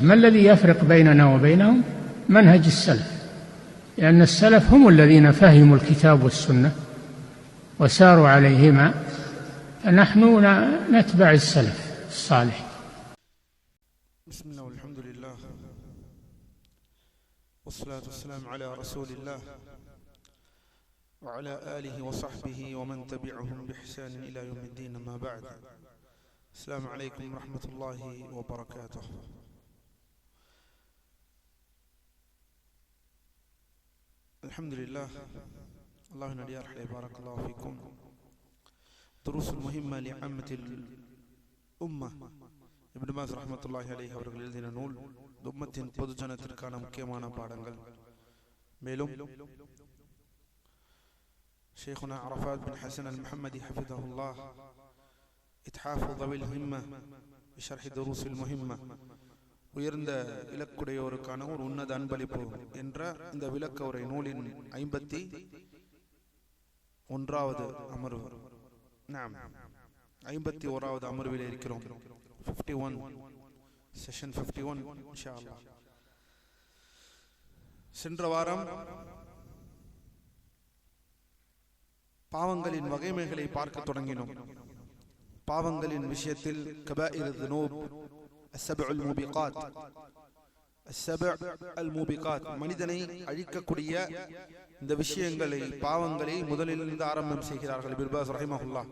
ما الذي يفرق بيننا وبينهم؟ منهج السلف، لأن السلف هم الذين فهموا الكتاب والسنة وساروا عليهما، فنحن نتبع السلف الصالح. بسم الله والحمد لله والصلاة والسلام على رسول الله وعلى آله وصحبه ومن تبعهم بإحسان إلى يوم الدين. ما بعد، السلام عليكم ورحمة الله وبركاته. الحمد لله. الله نديار بارك الله فيكم. دروس المهمة لعامة الأمة. இப்னு pass ரஹ்மத்துல்லாஹி அலைஹி அவர்கள் எழுதின நூல் உம்மத்தின் பொது ஜனத்திற்கான முக்கியமான பாடங்கள். மேலும் ஷேகுனா அரஃபாத் பின் ஹசன் அல் முஹம்மதி ஹஃபிதஹுல்லாஹ் இத்ஹாஃபு தவில் ஹிம்ம பிஷர்ஹி துரூஸில் முஹிம்ம, உயர்ந்த இலக்குடையோருக்கான ஒரு உன்னத அன்பளிப்பு என்ற இந்த விளக்க உரை நூலின் 51வது அமர்வு, 51வது அமர்வில் இருக்கிறோம். 51 செஷன் 51 இன்ஷா அல்லாஹ். சென்ற வாரம் பாவங்களின் வகைமைகளை பார்க்க தொடங்கினோம். பாவங்களின் விஷயத்தில் கபாயிர் துனூப், அஸ்ஸபுல் மூபிகாத், அஸ்ஸபுல் மூபிகாத், மனிதனை அழிக்கக்கூடிய இந்த விஷயங்களை, பாவங்களை முதலில் இருந்து ஆரம்பம் செய்கிறார்கள் இப்னு பாஸ் ரஹிமஹுல்லாஹ்.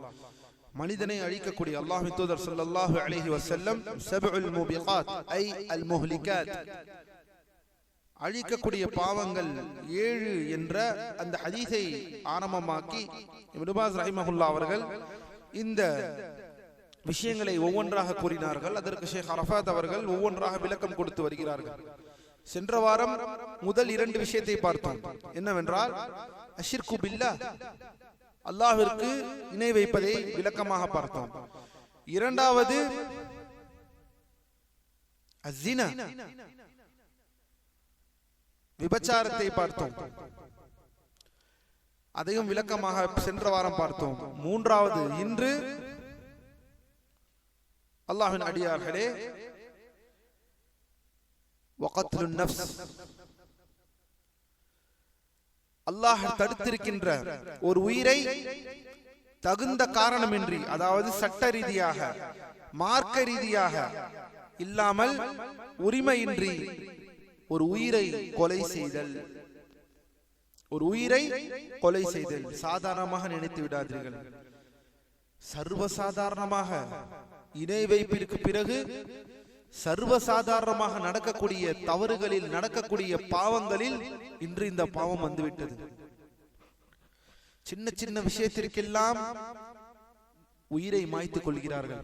மனிதனை அழிக்கக்கூடிய அல்லாஹ்வின் தூதர் ஸல்லல்லாஹு அலைஹி வஸல்லம் சபுல் மூபிகாத் ஐ அல் முஹ்லிகாத், அழிக்கக்கூடிய பாவங்கள் 7 என்ற அந்த ஹதீஸை ஆரம்பமாக்கி இப்னு பாஸ் ரஹிமஹுல்லாஹ் அவர்கள் இந்த விஷயங்களை ஒவ்வொன்றாக கூறினார்கள். அதற்கு ஷேக் அரஃபாத் அவர்கள் ஒவ்வொன்றாக விளக்கம் கொடுத்து வருகிறார்கள். சென்ற வாரம் முதல் 2 விஷயத்தை பார்த்தோம். என்னவென்றால் அஷ்ஷிர்கு பில்லாஹ், அல்லாஹ்விற்கு இணை வைப்பதை விளக்கமாக பார்த்தோம். இரண்டாவது அஸ்ஸினா, விபச்சாரத்தை பார்த்தோம். அதையும் விளக்கமாக சென்ற வாரம் பார்த்தோம். மூன்றாவது இன்று அல்லாஹ்வின் அடியார்களே வகத்லுன் நஃப்ஸ், அல்லாஹ் தடுத்திருக்கின்ற ஒரு உயிரை தகுந்த காரணமின்றி, அதாவது சட்ட ரீதியாக மார்க்க ரீதியாக இல்லாமல் உரிமையின்றி ஒரு உயிரை கொலை செய்தல். ஒரு உயிரை கொலை செய்தல் சாதாரணமாக நினைத்து விடாதீர்கள். சர்வசாதாரணமாக இணை வைப்பிற்கு பிறகு சர்வசாதாரணமாக நடக்கக்கூடிய தவறுகளில், நடக்கக்கூடிய பாவங்களில் இன்று இந்த பாவம் வந்துவிட்டது. சின்ன சின்ன விஷயத்திற்கெல்லாம் உயிரை மாய்த்துக் கொள்கிறார்கள்.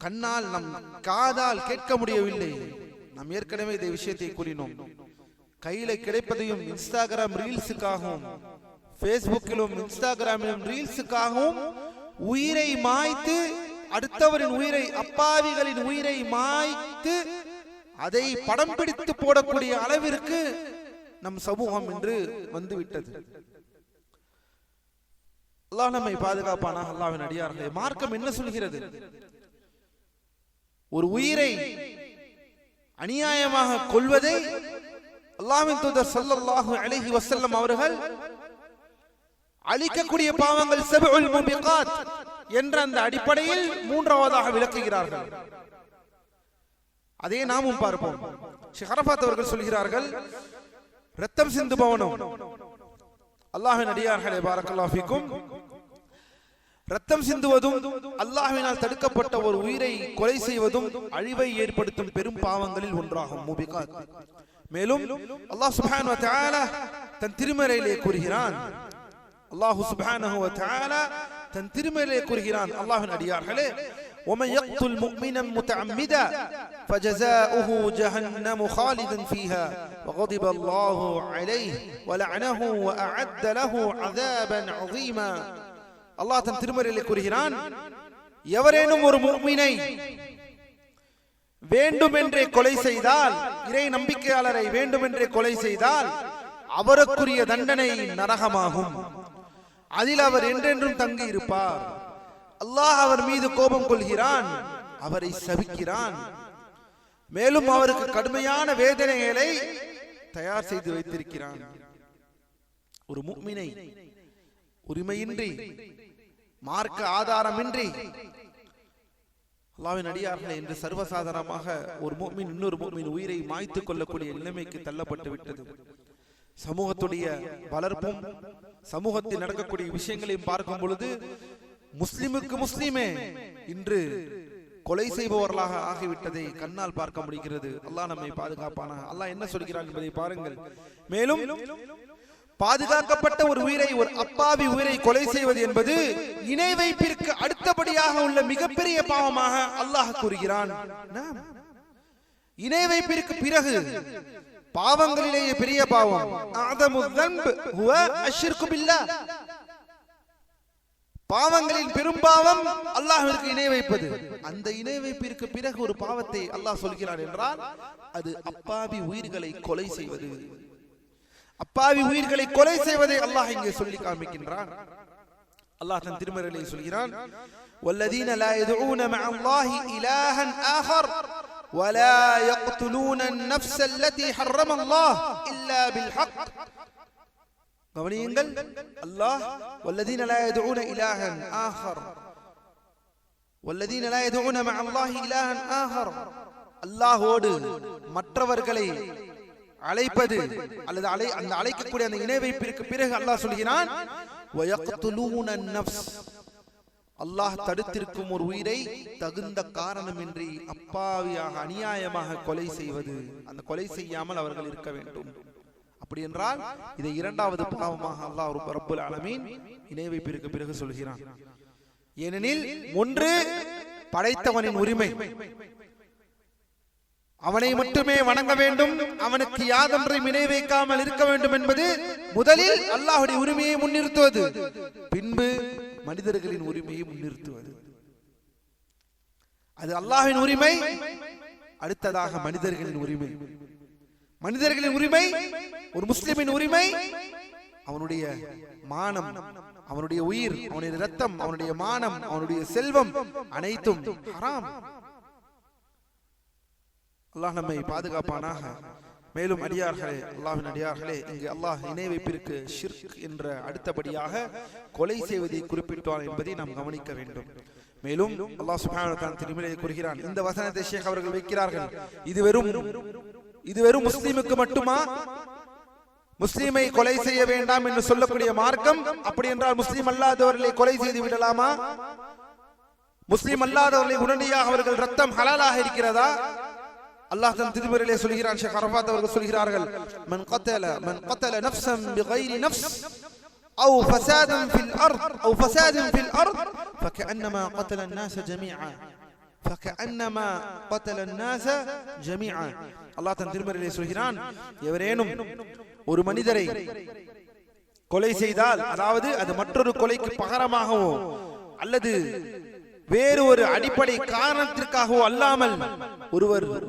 கண்ணால், நம் காதால் கேட்க முடியவில்லை. நாம் ஏற்கனவே இந்த விஷயத்தை கூறினோம். கையில கிடைப்பதையும் இன்ஸ்டாகிராம் ரீல்ஸுக்காகவும், பேஸ்புக்கிலும் இன்ஸ்டாகிராமிலும் ரீல்ஸுக்காகவும் உயிரை மாய்த்து, அடுத்தவரின் உயிரை, அப்பாவிகளின் உயிரை மாய்த்து அதை படம் பிடித்து போடக்கூடிய அளவிற்கு நம் சமூகம் இன்று வந்துவிட்டது. அல்லாஹ் நம்மை பாதுகாப்பானாக. அல்லாஹ்வின் அடியார்களே, மார்க்கம் என்ன சொல்கிறது? ஒரு உயிரை அநியாயமாக கொல்வதை அல்லாஹ்வின் தூதர் ஸல்லல்லாஹு அலைஹி வஸல்லம் அவர்கள் அழிக்கக்கூடிய பாவங்கள் சபுல் மூபிகாத் என்ற அந்த அடிப்படையில் மூன்றாவதாக விளக்குகிறார்கள். அதே நாமும் பார்ப்போம். ஷேக் அரஃபாத் அவர்கள் சொல்கிறார்கள், ரத்தம் சிந்துபவனும், அல்லாஹ்வின் அடியார்களே பாரக்கல்லாஹு ஃபீக்கும், ரத்தம் சிந்துவதும் அல்லாஹ்வினால் தடுக்கப்பட்ட ஒரு உயிரை கொலை செய்வதும் அழிவை ஏற்படுத்தும் பெரும் பாவங்களில் ஒன்றாகும் மூபிகாத். மேலும் அல்லாஹ் சுப்ஹானஹு வ தஆலா தன் திருமறையிலே கூறுகிறான், அல்லாஹ் சுப்ஹானஹு வ தஆலா தன் திருமறையிலே கூறுகிறான், அல்லாஹ்வின் அடியார்களே, ومن يقتل مؤمنا متعمدا فجزاؤه جهنم خالدا فيها وغضب الله عليه ولعنه وأعد له عذابا عظيما. அல்லாஹ் தன் திருமறையிலே கூறுகிறான், எவரேனும் ஒரு முஃமினை வேண்டுமென்றே கொலை செய்தால், இறை நம்பிக்கையாளரை வேண்டுமென்றே கொலை செய்தால் அவருக்குரிய தண்டனை நரகமாகும். அதில் அவர் என்றென்றும் தங்கி இருப்பார். அல்லாஹ் அவர் மீது கோபம் கொள்கிறான், அவரை சபிக்கிறான். மேலும் அவருக்கு கடுமையான வேதனைகளை தயார் செய்து வைத்திருக்கிறான். ஒரு முஃமினை உரிமையின்றி, மார்க்க ஆதாரமின்றி, அல்லாஹ்வின் அடியார்களே, என்று சர்வசாதாரணமாக ஒரு முஃமின் இன்னொரு முஃமின் உயிரை மாய்த்து கொள்ளக்கூடிய நிலைமைக்கு தள்ளப்பட்டு விட்டது. சமூகத்துடைய வளர்ப்பும் சமூகத்தில் நடக்கக்கூடிய விஷயங்களையும் பார்க்கும் பொழுது முஸ்லிமுக்கு முஸ்லிமே இன்று கொலை செய்பவர்களாக ஆகிவிட்டதை கண்ணால் பார்க்க முடிகிறது. அல்லாஹ் நம்மை பாதுகாப்பானாக. அல்லாஹ் என்ன சொல்கிறான் என்பதை பாருங்கள். மேலும் பாதுகாக்கப்பட்ட ஒரு உயிரை, ஒரு அப்பாவி உயிரை கொலை செய்வது என்பது இணை வைப்பிற்கு அடுத்தபடியாக உள்ள மிகப்பெரிய பாவமாக அல்லாஹ் கூறுகிறான். இணை வைப்பிற்கு பிறகு பாவங்களிலேயே பெரிய பாவம் ஆதமு ذنب هو الشرك بالله. பாவங்களின் பெரும்பாவம் அல்லாஹ்விற்கு இணை வைப்பது. அந்த இணை வைப்பிற்கு பிறகு ஒரு பாவத்தை அல்லாஹ் சொல்கிறான் என்றால் அது அப்பாவி உயிர்களை கொலை செய்வது. அப்பாவி உயிர்களை கொலை செய்வதை அல்லாஹ் இங்கே சொல்லி காண்பிக்கின்றான். அல்லாஹ் தன் திருமறையிலே சொல்கிறான், والذين لا يدعون مع الله إلها آخر ولا يقتلون النفس التي حرم الله إلا بالحق. கவனியுங்கள், அல்லாஹ் والذين لا يدعون إلها آخر والذين لا يدعون مع الله إلها آخر. அல்லாஹ்வோடு மற்றவர்களை அழைப்பது அல்லது அந்த அழைக்கக்கூடிய அந்த இணை வைப்பிற்கு பிறகு அல்லாஹ் சொல்கிறான், ويقتلون النفس. அல்லாஹ் தடுத்திருக்கும் ஒரு உயிரை தகுந்த காரணமின்றி அப்பாவியாக அநியாயமாக கொலை செய்வது. அந்த கொலை செய்யாமல் அவர்கள் இருக்க வேண்டும். அப்படி என்றால் இதை இரண்டாவது பாவமாக அல்லாஹ் ரப்புல் ஆலமீன் இணை வைப்பிற்கு பிறகு சொல்கிறான். ஏனெனில் ஒன்று படைத்தவனின் உரிமை, அவனை மட்டுமே வணங்க வேண்டும், அவனுக்கு யாதொன்றையும் இணை வைக்காமல் இருக்க வேண்டும் என்பது முதலில் அல்லாஹ்வுடைய உரிமையை முன்னிறுத்துவது, பின்பு மனிதர்களின் உரிமையை முன்னிறுத்துவது. அது அல்லாஹ்வின் உரிமை, அடுத்ததாக மனிதர்களின் உரிமை. மனிதர்களின் உரிமை, ஒரு முஸ்லிமின் உரிமை, அவனுடைய மானம், அவனுடைய உயிர், அவனுடைய இரத்தம், அவனுடைய மானம், அவனுடைய செல்வம் அனைத்தும் ஹராம். அல்லாஹ் நம்மை பாதுகாப்பானாக. மேலும் அடியார்களே, அல்லாஹ்வின் அடியார்களே, இங்கு அல்லாஹ் இணை வைப்பிற்கு ஷிர்க் என்ற அடுத்தபடியாக கொலை செய்வதை குறிப்பிட்டான் என்பதை நாம் கவனிக்க வேண்டும். மேலும் அல்லாஹ் சுப்ஹானஹு வ தஆலா திருமறையில் கூறுகிறான், இந்த வசனத்தை ஷேக் அவர்கள் வைக்கிறார்கள், இது வெறும் முஸ்லிமுக்கு மட்டுமா? முஸ்லிமை கொலை செய்ய வேண்டாம் என்று சொல்லக்கூடிய மார்க்கம், அப்படி என்றால் முஸ்லிம் அல்லாதவர்களை கொலை செய்து விடலாமா? முஸ்லிம் அல்லாதவர்களை உடனடியாக அவர்கள் ரத்தம் ஹலாலாக இருக்கிறதா? அல்லாஹ் தன் திருமறையிலே சொல்கிறான், ஷேக் அரஃபாத் அவர்கள் சொல்கிறார்கள், மன் கத்தல நஃப்ஸன் பிகைரி நஃப்ஸ் أو فساد في الأرض فكأنما قتل الناس جميعا. அல்லாஹ் தன் திருமறையிலே சொல்கிறான், எவரேனும் ஒரு மனிதரை கொலை செய்தால், அதாவது அது மற்றொரு கொலைக்கு பகரமாகவோ அல்லது வேறு ஒரு அடிப்படை காரணத்திற்காகவோ அல்லாமல்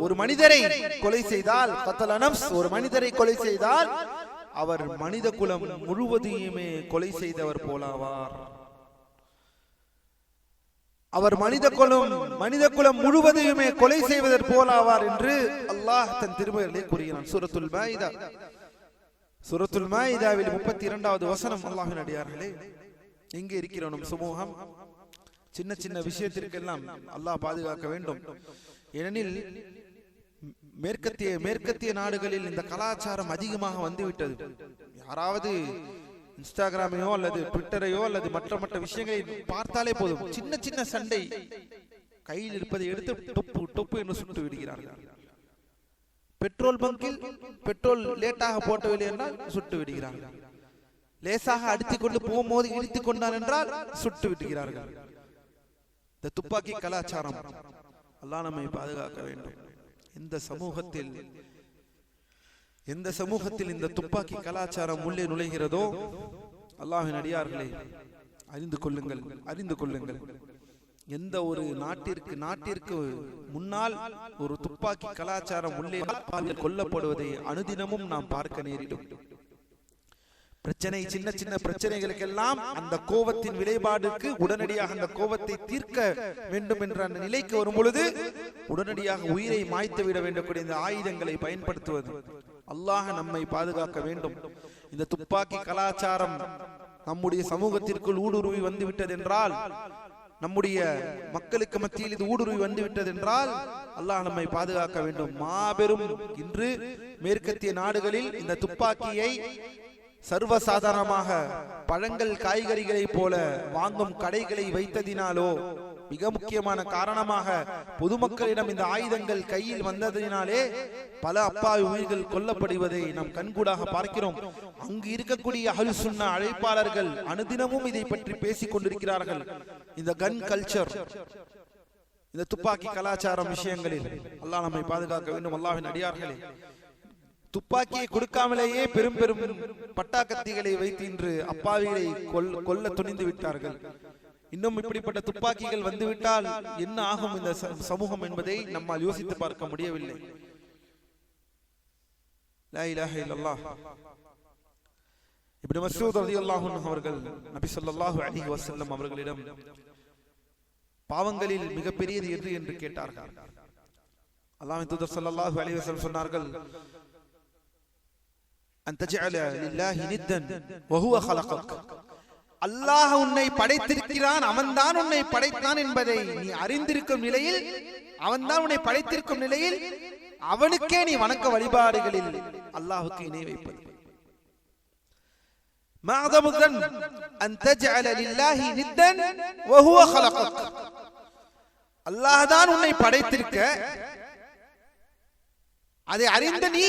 ஒரு மனிதரை கொலை செய்தால், கத்தல நஃப்ஸ், ஒரு மனிதரை கொலை செய்தால் அவர் மனித குலம் முழுவதையுமே கொலை செய்தவர் போலாவார். அவர் மனித குலம் முழுவதையுமே கொலை செய்வதற்கு போலாவார் என்று அல்லாஹ் தன் திருமறையிலே கூறுகிறான். சூரத்துல் மாயிதாவில் 32வது வசனம். அல்லாஹ்வின் அடியார்களே, எங்கே இருக்கிறோம் நம் சமூகம்? சின்ன சின்ன விஷயத்திற்கெல்லாம் அல்லாஹ் பாதுகாக்க வேண்டும். ஏனெனில் மேற்கத்திய நாடுகளில் இந்த கலாச்சாரம் அதிகமாக வந்துவிட்டது. யாராவது இன்ஸ்டாகிராமையோ அல்லது ட்விட்டரையோ அல்லது மற்ற விஷயங்களை பார்த்தாலே போதும், சின்ன சின்ன சண்டை கையில் இருப்பதை எடுத்து டொப்பு என்று சுட்டு விடுகிறார்கள். பெட்ரோல் பங்கில் பெட்ரோல் லேட்டாக போட்டவில்லை என்றால் சுட்டு விடுகிறார்கள். லேசாக அடித்துக் கொண்டு போகும்போது இடித்துக் கொண்டார் என்றால் சுட்டு விடுகிறார்கள். இந்த துப்பாக்கி கலாச்சாரம், அல்லாஹ் நம்மை பாதுகாக்க வேண்டும். எந்த சமூகத்தில் இந்த துப்பாக்கி கலாச்சாரம் உள்ளே நுழைகிறதோ, அல்லாஹ்வின் அடியார்களே, அறிந்து கொள்ளுங்கள். எந்த ஒரு நாட்டிற்கு முன்னால் ஒரு துப்பாக்கி கலாச்சாரம் உள்ளே கொல்லப்படுவதை அனுதினமும் நாம் பார்க்க நேரிடும். பிரச்சனை, சின்ன சின்ன பிரச்சனைகளுக்கெல்லாம் அந்த கோபத்தின் விளைபாடுக்கு உடனடியாக அந்த கோபத்தை தீர்க்க வேண்டும் என்ற அந்த நிலைக்கு வரும் பொழுது உடனடியாக உயிரை மாய்த்து விட வேண்டக்கூடிய இந்த ஆயுதங்களை பயன்படுத்துவது. அல்லாஹ் நம்மை பாதுகாக்க வேண்டும். இந்த துப்பாக்கி கலாச்சாரம் நம்முடைய சமூகத்திற்குள் ஊடுருவி வந்துவிட்டது என்றால், நம்முடைய மக்களுக்கு மத்தியில் இது ஊடுருவி வந்துவிட்டது என்றால் அல்லாஹ் நம்மை பாதுகாக்க வேண்டும். மாபெரும் இன்று மேற்கத்திய நாடுகளில் இந்த துப்பாக்கியை சர்வசாதாரணமாக பழங்கள் காய்கறிகளை போல வாங்கும் கடைகளை வைத்ததினாலோ, மிக முக்கியமான காரணமாக பொதுமக்களிடம் இந்த ஆயுதங்கள் கையில் வந்ததினாலே பல அப்பாவி உயிர்கள் கொல்லப்படுவதை நாம் கண்கூடாக பார்க்கிறோம். அங்கு இருக்கக்கூடிய அஹ்லுஸ் சுன்னா அழைப்பாளர்கள் அனுதினமும் இதை பற்றி பேசிக் கொண்டிருக்கிறார்கள். இந்த கன் கல்ச்சர், இந்த துப்பாக்கி கலாச்சாரம் விஷயங்களில் அல்லாஹ் நம்மை பாதுகாக்க வேண்டும். அல்லாஹ்வின் அடியார்களே, துப்பாக்கியை கொடுக்காமலேயே பெரும் பெரும் பட்டாக்கத்திகளை வைத்து இன்று அப்பாவிகளை கொல்ல துணிந்து விட்டார்கள். இன்னும் இப்படிப்பட்ட துப்பாக்கிகள் வந்துவிட்டால் என்ன ஆகும் இந்த சமூகம் என்பதை நம்மால் யோசித்து பார்க்க முடியவில்லை. லா இலாஹ இல்லல்லாஹ். இப்னு மஸ்ஊத் ரலியல்லாஹு அன்ஹு அவர்கள் நபி ஸல்லல்லாஹு அலைஹி வஸல்லம் அவர்களிடம் பாவங்களில் மிகப்பெரியது எது என்று கேட்டார்கள். அல்லாஹ்வின் தூதர் ஸல்லல்லாஹு அலைஹி வஸல்லம் சொன்னார்கள், அன் தஜஅல லில்லாஹி நித்தன் வஹுவ ஹலகக். அல்லாஹ் உன்னை படைத்திருக்கிறான், அவன்தான் உன்னை படைத்தான் என்பதை நீ அறிந்திருக்கும் நிலையில், அவன்தான் உன்னை படைத்திருக்கும் நிலையில் அவனுக்கே நீ வணக்க வழிபாடுகளில் அல்லாஹ்வுக்கு இணை வைப்பது. மஅதமுதன் அன் தஜஅல லில்லாஹி நித்தன் வஹுவ ஹலகக். அல்லாஹ் தான் உன்னை படைத்திருக்க, அதை அறிந்த நீ,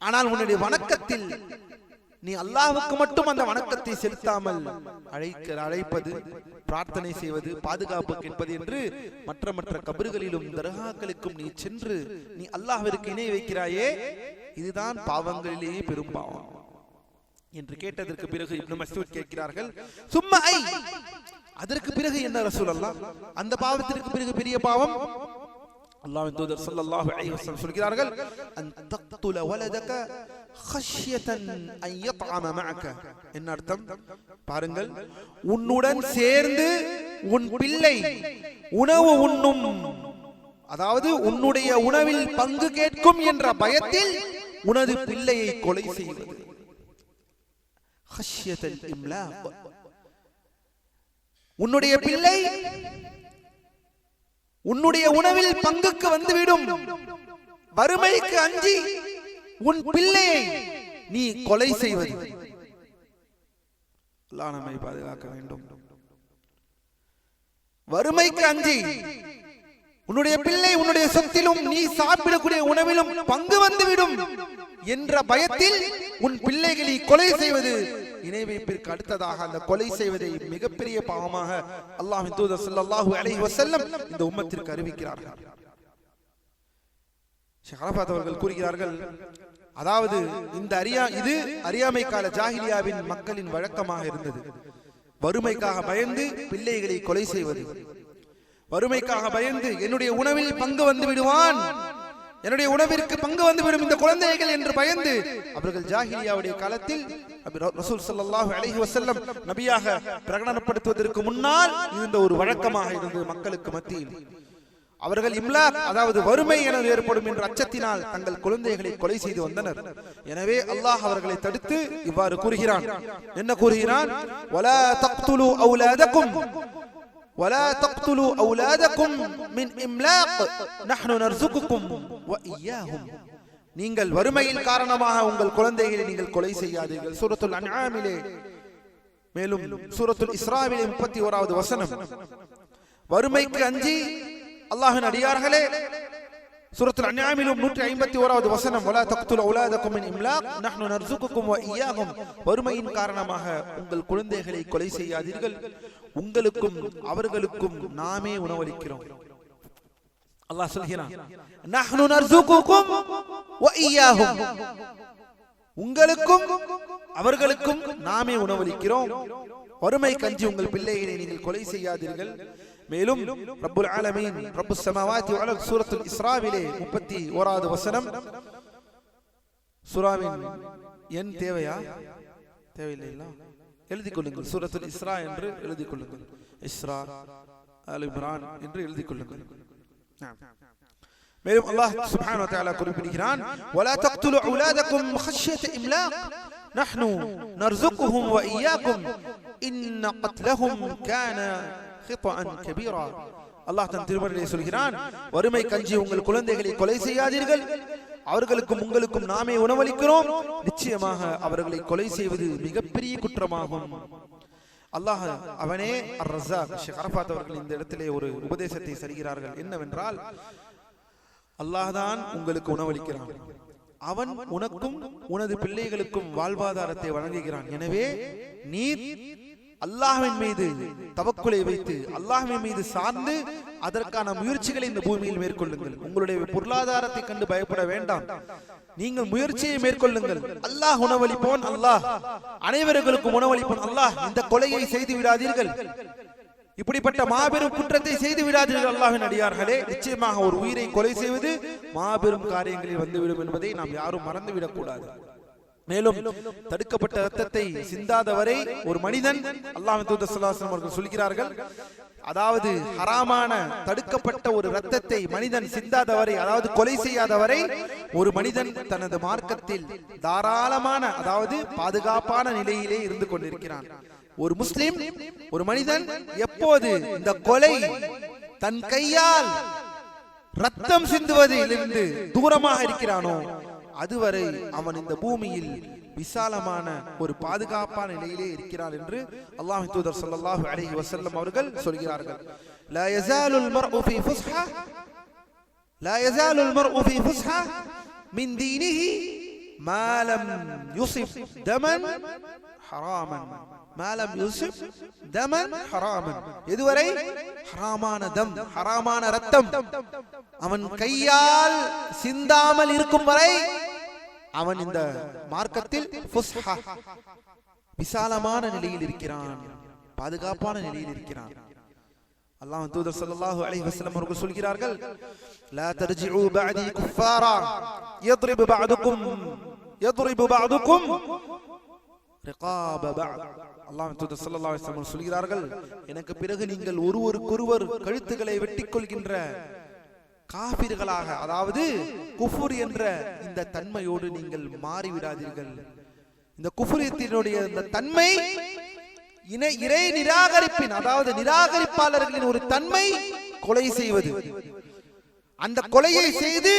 ஆனால் உன்னுடைய வணக்கத்தில் நீ அல்லாஹ்வுக்கு மட்டும் அந்த வணக்கத்தை செலுத்தாமல் அழைப்பது, பிரார்த்தனை செய்வது, பாதுகாப்பு கேட்பது என்று மற்ற மற்ற கபறுகளிலும் தர்காக்களுக்கும் நீ சென்று நீ அல்லாஹ்விற்கு இணை வைக்கிறாயே, இதுதான் பாவங்களிலேயே பெரும் பாவம் என்று கேட்டதற்கு பிறகு இப்னு மஸ்ஊத் கேட்கிறார்கள், சும்மா ஐ, அதற்கு பிறகு என்ன ரசூலல்லாஹ், அந்த பாவத்திற்கு பிறகு பெரிய பாவம்? அல்லாஹ்வின் தூதர் ஸல்லல்லாஹு அலைஹி வஸல்லம் சொல்கிறார்கள், அன் தக்துல வலதக ஹஷ்யதன் அன் யத்அம மஅக. என்ன அர்த்தம் பாருங்கள், உன்னுடன் சேர்ந்து உன் பிள்ளை உணவு உண்ணும், அதாவது உன்னுடைய உணவில் பங்கு கேட்கும் என்ற பயத்தில் உனது பிள்ளையை கொலை செய்வது. ஹஷ்யதல் இம்லாக், உன்னுடைய பிள்ளை உன்னுடைய உணவில் பங்குக்கு வந்துவிடும், வறுமைக்கு அஞ்சி உன் பிள்ளையை நீ கொலை செய்வது. அல்லாஹ் நம்மை பாதுகாக்க வேண்டும். வறுமைக்கு அஞ்சி உன்னுடைய பிள்ளை உன்னுடைய சொத்திலும் நீ சாப்பிடக்கூடிய உணவிலும் பங்கு வந்துவிடும் என்ற பயத்தில் உன் பிள்ளைகளை கொலை செய்வது இணை வைப்பிற்கு அடுத்ததாக அந்த கொலை செய்வதை மிகப்பெரிய பாவமாக அல்லாஹ்வின் தூதர் ஸல்லல்லாஹு அலைஹி வஸல்லம் இந்த உம்மத்திற்கு அறிவிக்கிறார்கள். ஷேக் அரஃபாத் அவர்கள் கூறுகிறார்கள், அதாவது இந்த இது அறியாமை கால ஜாஹிலியாவின் மக்களின் வழக்கமாக இருந்தது. வறுமைக்காக பயந்து பிள்ளைகளை கொலை செய்வது, வறுமைக்காக பயந்து என்னுடைய உணவில் பங்கு வந்து விடுவான், என்னுடைய உணவிற்கு பங்கு வந்துவிடும் இந்த குழந்தைகள் என்று பயந்து அவர்கள் ஜாஹிலியாவுடைய காலத்தில் ரசூல் ஸல்லல்லாஹு அலைஹி வஸல்லம் நபியாக பிரகடனப்படுத்துவதற்கு முன்னால் இருந்த ஒரு வழக்கமாக இருந்தது மக்களுக்கு மத்தியில். அவர்கள் இம்லாக், அதாவது வறுமை என ஏற்படும் என்ற அச்சத்தினால் தங்கள் குழந்தைகளை கொலை செய்து வந்தனர். எனவே அல்லாஹ் அவர்களை தடுத்து இவ்வாறு கூறுகிறான். என்ன கூறுகிறான்? வலா தக்துலு அவுலாதகும் ولا تقتلوا أولادكم من إملاق نحن نرزقكم وإياهم. நீங்கள் வறுமையின் காரணமாக உங்கள் குழந்தைகளை நீங்கள் கொலை செய்யாதீர்கள். சூரத்துல் அன்ஆமிலே, மேலும் சூரத்துல் இஸ்ராவிலே 31வது வசனம். வறுமைக்கு அஞ்சி அல்லாஹ்வின் அடியார்களே, சூரத்துல் அன்ஆமிலும் 151வது வசனம், வலா தக்துலு அவுலாதகும் மின் இம்லாக் நஹ்னு நர்சுகுக்கும் வஇய்யாஹும். வறுமையின் காரணமாக உங்கள் குழந்தைகளை கொலை செய்யாதீர்கள், உங்களுக்கும் அவர்களுக்கும் நாமே உணவளிக்கிறோம். அல்லாஹ் சொல்கிறான், நஹ்னு நர்சுகுக்கும் வஇய்யாஹும், உங்களுக்கும் அவர்களுக்கும் நாமே உணவளிக்கிறோம். வறுமை கஞ்சி உங்கள் பிள்ளைகளை நீங்கள் கொலை செய்யாதீர்கள். மேலும் ரப்புல் ஆலமீன் ரப்புஸ் ஸமாவாத்தி வல் அர்த் சூரத்துல் இஸ்ராவிலே 31வது வசனம், சூராவின் எண் தேவையா? தேவையில்லைங்களா? எழுதி கொள்ளுங்கள். சூரத்துல் இஸ்ரா என்று எழுதி கொள்ளுங்கள். இஸ்ரா அல் இம்ரான் என்று எழுதி கொள்ளுங்கள். மேலும் அல்லாஹ் சுப்ஹானஹு வ தஆலா குறிப்பிடுகிறான், வலா தக்துலு அவுலாதக்கும் ஹஷ்யத இம்லாக் நஹ்னு நர்ஸுகுஹும் வ இய்யாக்கும் இன்ன கத்லஹும் கான ஹித்அன் கபீரா. அல்லாஹ் தன் திருமறையிலே சொல்கிறான், வறுமை கஞ்சி உங்கள் குழந்தைகளை கொலை செய்யாதீர்கள், அவர்களுக்கும் உங்களுக்கும் நாமே உணவளிக்கிறோம், நிச்சயமாக அவர்களை கொலை செய்வது மிகப்பெரிய குற்றமாகும். அல்லாஹ் அவனே அர் ரஸாக். ஷேக் அரஃபாத் அவர்கள் இந்த இடத்திலே ஒரு உபதேசத்தை செய்கிறார்கள். என்னவென்றால், அல்லாஹ் தான் உங்களுக்கு உணவளிக்கிறான், அவன் உனக்கும் உனது பிள்ளைகளுக்கும் வாழ்வாதாரத்தை வழங்குகிறான். எனவே நீர் அல்லாஹ்வின் மீது தவக்குலை வைத்து அல்லாஹ்வின் மீது சார்ந்து அதற்கான முயற்சிகளை இந்த பூமியில் மேற்கொள்ளுங்கள். உங்களுடைய பொருளாதாரத்தை கண்டு பயப்பட வேண்டாம், நீங்கள் முயற்சியை மேற்கொள்ளுங்கள். அல்லாஹ் உணவளிப்போன், அல்லாஹ் அனைவர்களுக்கும் உணவளிப்போன். அல்லாஹ் இந்த கொலையை செய்து விடாதீர்கள், இப்படிப்பட்ட மாபெரும் குற்றத்தை செய்து விடாதீர்கள். அல்லாஹ்வின் அடியார்களே, நிச்சயமாக ஒரு உயிரை கொலை செய்வது மாபெரும் காரியங்களில் வந்துவிடும் என்பதை நாம் யாரும் மறந்துவிடக் கூடாது. மேலும் தடுக்கப்பட்ட ரத்தத்தை சிந்தாதவரை ஒரு மனிதன், அல்லாஹ்வின் தூதர் ஸல்லல்லாஹு அலைஹி வஸல்லம் அவர்கள் சொல்கிறார்கள், அதாவது ஹராமான தடுக்கப்பட்ட ஒரு ரத்தத்தை மனிதன் சிந்தாதவரை, அதாவது கொலை செய்யாதவரை ஒரு மனிதன் தனது மார்க்கத்தில் தாராளமான, அதாவது பாதுகாப்பான நிலையிலே இருந்து கொண்டிருக்கிறான். ஒரு முஸ்லிம், ஒரு மனிதன் எப்போது இந்த கொலை தன் கையால் ரத்தம் சிந்துவதிலிருந்து தூரமாக இருக்கிறானோ அதுவரை அவன் இந்த பூமியில் விசாலமான ஒரு பாதுகாப்பான நிலையிலே இருக்கிறான் என்று அல்லாஹ்வின் தூதர் ஸல்லல்லாஹு அலைஹி வஸல்லம் அவர்கள் சொல்கிறார்கள். லா யஸாலுல் மர்உ ஃபீ ஃபுஸ்ஹா லா யஸாலுல் மர்உ ஃபீ ஃபுஸ்ஹா மின் தீனிஹி மா லம் யுஸிப் தமன் ஹராமன் மா லம் யுஸிப் தமன் ஹராமன். இதுவரை ஹராமான தம், ஹராமான ரத்தம் அவன் கையால் சிந்தாமல் இருக்கும் வரை அவன் இந்த மார்க்கத்தில் ஃபுஸ்ஹா விசாலமான நிலையில் இருக்கிறான், பாதுகாப்பான நிலையில் இருக்கிறான். அல்லாஹ்வின் தூதர் ஸல்லல்லாஹு அலைஹி வஸல்லம் அவர்கள் சொல்கிறார்கள், லா தர்ஜிஉ பஅதி குஃபாரா யضرب بعضكم ரிகாப பஅத். அல்லாஹ்வின் தூதர் ஸல்லல்லாஹு அலைஹி வஸல்லம் சொல்கிறார்கள், எனக்கு பிறகு நீங்கள் ஒருவருக்கொருவர் கழுத்துக்களை வெட்டிக் கொள்கின்ற காபிர்களாக, அதாவது குஃபுர் என்ற இந்த தன்மையோடு நீங்கள் மாறிவிடாதீர்கள். இந்த குஃபுரியத்தினுடைய இந்த தன்மை இறை நிராகரிப்பின், அதாவது நிராகரிப்பாளர்களின் ஒரு தன்மை கொலை செய்வது. அந்த கொலையை செய்து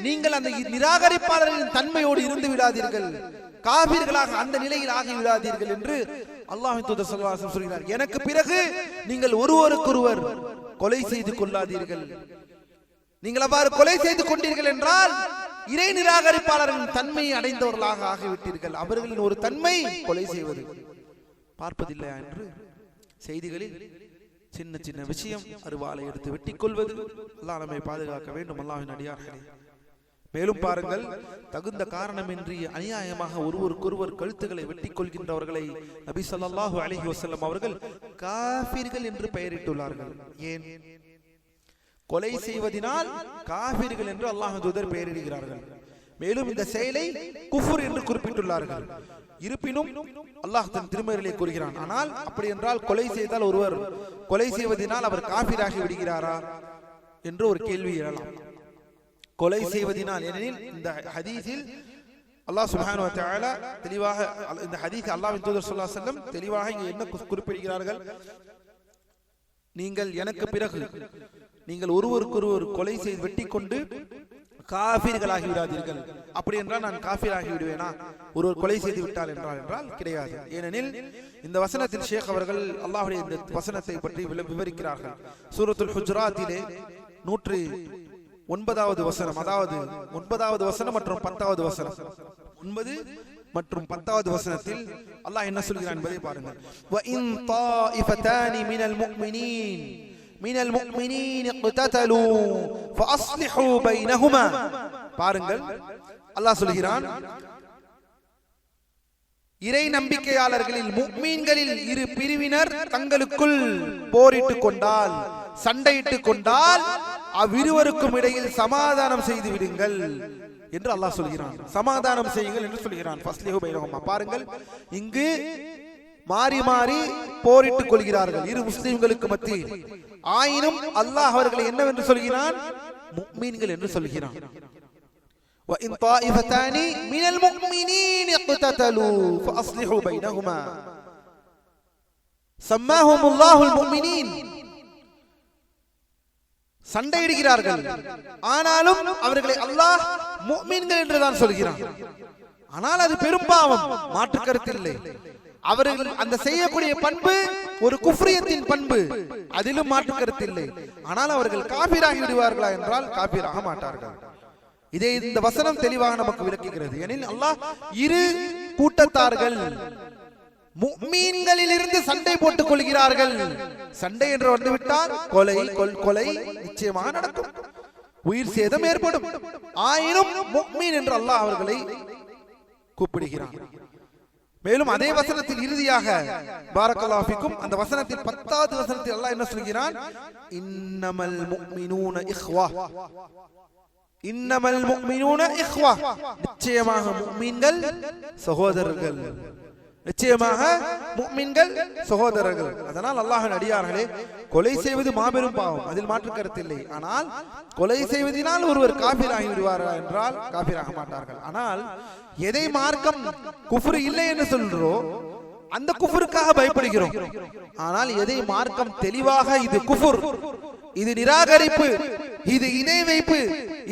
நீங்கள் அந்த நிராகரிப்பாளர்களின் தன்மையோடு இருந்து விடாதீர்கள், காபிர்களாக அந்த நிலையில் ஆகிவிடாதீர்கள் என்று அல்லாஹ்வின் தூதர் ஸல்லல்லாஹு அலைஹி வஸல்லம் சொல்கிறார். எனக்கு பிறகு நீங்கள் ஒருவருக்கொருவர் கொலை செய்து கொள்ளாதீர்கள். நீங்கள் அவ்வாறு கொலை செய்து கொண்டீர்கள் என்றால் இறை நிராகரிப்பாளர்களின் தன்மையை அடைந்தவர்களாக ஆகிவிட்டீர்கள். அவர்களின் ஒரு தன்மை கொலை செய்வது. பார்ப்பதில்லையா என்று செய்திகளில் சின்ன சின்ன விஷயம், அருவாளை எடுத்து வெட்டிக் கொள்வது. அல்லாஹ் நம்மை பாதுகாக்க வேண்டும், அல்லாஹ்வின் அடியார்களே. மேலும் பாருங்கள், தகுந்த காரணமின்றி அநியாயமாக ஒருவருக்கொருவர் கழுத்துக்களை வெட்டிக் கொள்கின்றவர்களை நபி ஸல்லல்லாஹு அலைஹி வஸல்லம் அவர்கள் காஃபிர்கள் என்று பெயரிட்டுள்ளார்கள். ஏன்? கொலை செய்வதனால் காஃபிர்கள் என்று அல்லாஹ்வின் தூதர் பெயரிடுகிறார்கள். மேலும் இந்த செயலை குஃபுர் என்று குறிப்பிட்டுள்ளார்கள். இருப்பினும் அல்லாஹ் தன் திருமறையிலே கூறுகிறான், ஆனால் அப்படி என்றால் கொலை செய்தால் ஒருவர் கொலை செய்வதனால் அவர் காஃபிராகி விடுகிறாரா என்று ஒரு கேள்வி எழலாம். கொலை செய்வதனால், ஏனெனில் இந்த ஹதீஸில் அல்லாஹ் சுப்ஹானஹு வ தஆலா தெளிவாக, இந்த ஹதீஸ் அல்லாஹ்வின் தூதர் ஸல்லல்லாஹு அலைஹி வஸல்லம் தெளிவாக இங்கே என்ன குறிப்பிடுகிறார்கள், நீங்கள் எனக்கு பிறகு நீங்கள் ஒருவருக்கொருவர் கொலை செய்து வெட்டி கொண்டு காஃபிர்களாகி விடாதீர்கள். அப்படி என்றால் நான் காஃபிராகி விடுவேனா ஒருவர் கொலை செய்து விட்டால் என்றால் கிடையாது. ஏனெனில் இந்த வசனத்தில் ஷேக் அவர்கள் அல்லாஹ்வுடைய இந்த வசனத்தை பற்றி விவரிக்கிறார்கள். சூரத்துல் ஹுஜராத்திலே 109வது வசனம், அதாவது 9வது வசனம் மற்றும் 10வது வசனம், 9 மற்றும் 10வது வசனத்தில் அல்லாஹ் என்ன சொல்கிறான் என்பதை பாருங்கள். வ இன் தாயிஃபதானி மினல் முஃமினீன் இக்ததலு ஃபஅஸ்லிஹு பைனஹுமா. பாருங்கள், அல்லாஹ் சொல்கிறான், இறை நம்பிக்கையாளர்களில் முஃமின்களில் இரு பிரிவினர் தங்களுக்குள் போரிட்டுக் கொண்டால், சண்டையிட்டுக் கொண்டால் அவ்விருவருக்கும் இடையில் சமாதானம் செய்து விடுங்கள். என்று அல்லாஹ் சொல்கிறான். சமாதானம் செய்யுங்கள் என்று சொல்கிறான். ஃபஸ்லிஹு பைனஹுமா. பாருங்கள், இங்கு மாறி மாறி போரிட்டுக் கொள்கிறார்கள் இரு முஸ்லிம்களுக்கு மத்தியில். ஆயினும் அல்லாஹ் அவர்களை என்னவென்று சொல்கிறான்? முஃமின்கள் என்று சொல்கிறான். وَإِنْ طَائِفَتَانِ مِنَ الْمُؤْمِنِينَ اقْتَتَلُوا فَأَصْلِحُوا بَيْنَهُمَا سَمَّاهُمُ اللَّهُ الْمُؤْمِنِينَ. சண்டையிடுகிறார்கள், ஆனாலும் அவர்களை அல்லாஹ் முஃமின்கள் என்றுதான் சொல்கிறான். ஆனால் அது பெரும்பாவம், மாற்று கருத்தில்லை. அவர்கள் அந்த செய்யக்கூடிய பண்பு ஒரு குஃப்ரியத்தின் பண்பு, அதிலும் மாற்று கருத்தில்லை. ஆனால் அவர்கள் காபிராகி விடுவார்களா என்றால் காபிராக மாட்டார்கள். இதை இந்த வசனம் தெளிவாக நமக்கு விளக்குகிறது. ஏனெனில் அல்லாஹ் இரு கூட்டத்தார்கள் முஃமின்களில் இருந்து சண்டை போட்டுக் கொள்கிறார்கள். சண்டை என்று வந்துவிட்டால் கொலை நிச்சயமாக நடக்கும், உயிர் சேதம் ஏற்படும். ஆயினும் முஃமின் என்று அல்லாஹ் அவர்களை கூப்பிடுகிறான். மேலும் அதே வசனத்தில் இறுதியாக பாரக்கல்லாஹு ஃபீக்கும், அந்த வசனத்தில் 10வது வசனத்தில் அல்லாஹ் என்ன சொல்கிறான்? இன்னமல் முஃமினூன இக்வா. இன்னமல் முஃமினூன இக்வா. நிச்சயமாக முஃமின்கள் சகோதரர்கள். நிச்சயமாக முஃமின்கள் சகோதரர்கள். அதனால் அல்லாஹ்வின் அடியார்களே, கொலை செய்வது மாபெரும் பாவம், அதில் மாற்று கருத்தில்லை. ஆனால் கொலை செய்வதனால் ஒருவர் காபிராகி விடுவாரா என்றால் காபிராக மாட்டார்கள். ஆனால் எதை மார்க்கம் குஃப்ர் இல்லை என்று சொல்றோம், அந்த குஃப்ருக்காக பயப்படுகிறோம். ஆனால் எதை மார்க்கம் தெளிவாக இது குஃப்ர், இது நிராகரிப்பு, இது இணை வைப்பு,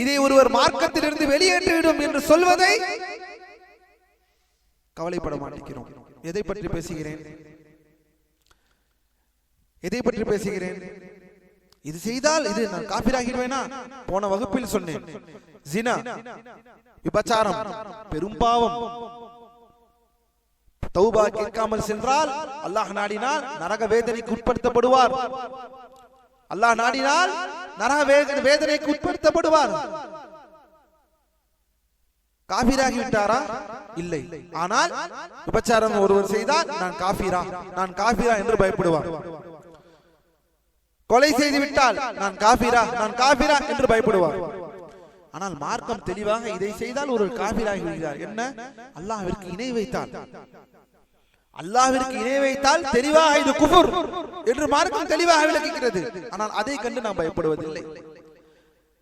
இதை ஒருவர் மார்க்கத்திலிருந்து வெளியேற்றிவிடும் என்று சொல்வதை கவலைப்பட மாட்டேங்கிறோம். எதை பற்றி பேசுகிறேன்? எதை பற்றி பேசுகிறேன்? இது செய்தால் இது நான் காபிராகிடுவேனா? போன வகுப்பில் சொன்னேன், ஜினா, விபச்சாரம் பெரும்பாவம். தௌபா கேட்காமல் சென்றால் அல்லாஹ் நாடினால் நரக வேதனைக்கு உட்படுத்தப்படுவார். அல்லாஹ் நாடினால் நரக வேதனைக்கு உட்படுத்தப்படுவார். காபிராகி விட்டாரா? இல்லை. ஆனால் விபச்சாரம் ஒருவர் செய்தால் நான் காபிரா என்று பயப்படுவார். கொலை செய்து விட்டால் நான் காபிரா என்று பயப்படுவார். ஆனால் மார்க்கம் தெளிவாக இதை செய்தால் ஒரு காபிராகி விடுகிறார். என்ன? அல்லாஹ்விற்கு இணை வைத்தால், அல்லாஹ்விற்கு இணை வைத்தால் தெளிவாக இது குஃப்ர் என்று மார்க்கம் தெளிவாக விளக்குகிறது. ஆனால் அதை கண்டு நாம் பயப்படுவதில்லை.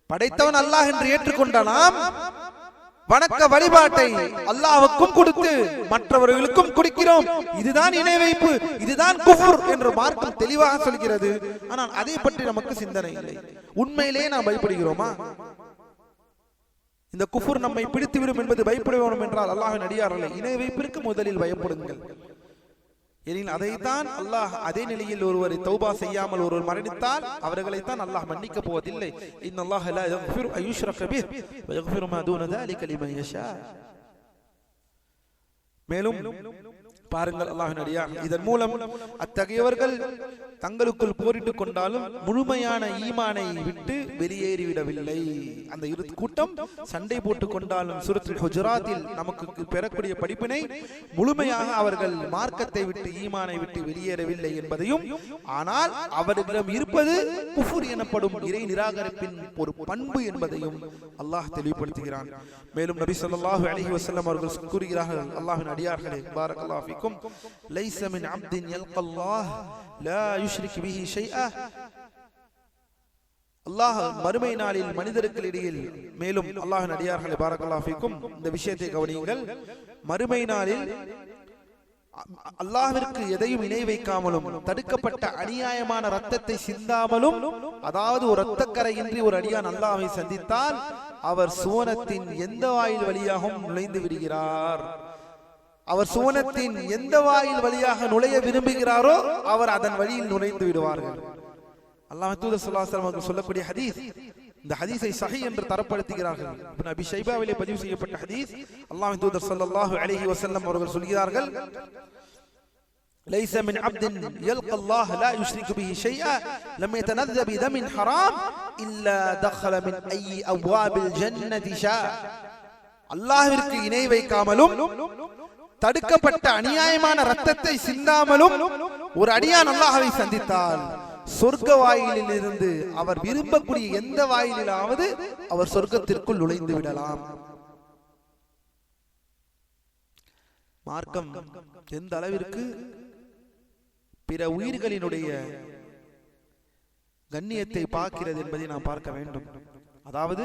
படைத்தவன் அல்லாஹ் என்று ஏற்றுக்கொண்ட நாம் வணக்க வழிபாட்டை அல்லாஹ்வுக்கும் கொடுத்து மற்றவர்களுக்கும் கொடுக்கிறோம். இதுதான் இணை வைப்பு, இதுதான் குஃப்ர் என்று மார்க்கம் தெளிவாக சொல்கிறது. ஆனால் அதை பற்றி நமக்கு சிந்தனை இல்லை. உண்மையிலேயே நாம் பயப்படுகிறோமா? இந்த குஃப்ர் நம்மை பிடித்துவிடும் என்பது பயப்பட வேண்டும் என்றால் அல்லாஹ்வின் அடியார்களே, இணை வைப்பிற்கு முதலில் பயப்படுங்கள். எனில் அதைத்தான் அல்லாஹ், அதே நிலையில் ஒருவரை தௌபா செய்யாமல் ஒருவர் மரணித்தால் அவர்களைத்தான் அல்லாஹ் மன்னிக்க போவதில்லை. இன்னல்லாஹ லா யக்ஃபிரு அன் யுஷ்ரக பிஹி வ யக்ஃபிரு மா தூன ذلك லிமன் யஷா. மேலும் பாருங்கள் அல்லாஹ்வின் அடியார்கள், இதன் மூலம் அத்தகையவர்கள் தங்களுக்குள் போரிட்டுக் கொண்டாலும் முழுமையான ஈமானை விட்டு வெளியேறிவிடவில்லை. அந்த இரு கூட்டம் சண்டை போட்டுக் கொண்டாலும் சூரத்துல் ஹுஜராத்தில் நமக்கு பெறக்கூடிய படிப்பினை, முழுமையாக அவர்கள் மார்க்கத்தை விட்டு ஈமானை விட்டு வெளியேறவில்லை என்பதையும், ஆனால் அவர்களிடம் இருப்பது குஃப்ர் எனப்படும் இறை நிராகரிப்பின் ஒரு பண்பு என்பதையும் அல்லாஹ் தெளிவுபடுத்துகிறான். மேலும் நபி ஸல்லல்லாஹு அலைஹி வஸல்லம் அவர்கள் கூறுகிறார்கள், அல்லாஹ்வின் அடியார்களே, பாரக்கல்லாஹு ஃபீக்கும், லைஸ மின் அப்தின் யல்கல்லாஹ் லா யுஷ்ரிக் பிஹி ஷைஆ. அல்லாஹ் மறுமை நாளில் மனிதர்களிடையில், மேலும் அல்லாஹ்வின் அடியார்களே, பாரக்கல்லாஹு ஃபீக்கும், இந்த விஷயத்தை கவனியுங்கள். மறுமை நாளில் அல்லாஹ்விற்கு எதையும் இணை வைக்காமலும் தடுக்கப்பட்ட அநியாயமான ரத்தத்தை சிந்தாமலும், அதாவது ஒரு இரத்தக்கரையின்றி ஒரு அடியான் அல்லாஹ்வை சந்தித்தால் அவர் சுவனத்தின் எந்த வாயில் வழியாகவும் நுழைந்து விடுகிறார். அவர் சுவனத்தின் எந்த வாயில் வழியாக நுழைய விரும்புகிறாரோ அவர் அதன் வழியில் நுழைந்து விடுவார்கள். அல்லாஹ் தூதர் ஸல்லல்லாஹு அலைஹி வஸல்லம் சொல்லக்கூடிய ஹதீஸ், இந்த ஹதீஸை சஹீஹ் என்று தரப்படுத்துகிறார்கள். இப்னு அபி ஷைபாவிலே பதிவு செய்யப்பட்ட ஹதீஸ். அல்லாஹ் தூதர் ஸல்லல்லாஹு அலைஹி வஸல்லம் அவர்கள் சொல்கிறார்கள், லைஸ மின் அப்தின் யல்கல்லாஹ் லா யுஷ்ரிகு பிஹி ஷைஆ லம் யதனذ பிதமின் ஹராம் இல்லா தഖல மின் ஐயி அப்வாபில் ஜன்னதி ஷா. அல்லாஹ்விற்கு இணை வைக்காமலும் தடுக்கப்பட்ட அநியாயமான ரத்தத்தை சிந்தாமலும் ஒரு அடியான் அல்லாஹ்வை சந்தித்தால் சொர்க்க வாயிலில் இருந்து அவர் விரும்பக்கூடிய எந்த வாயிலாவது அவர் சொர்க்கத்திற்குள் நுழைந்து விடலாம். மார்க்கம் எந்த அளவிற்கு பிற உயிர்களினுடைய கண்ணியத்தை பார்க்கிறது என்பதை நாம் பார்க்க வேண்டும். அதாவது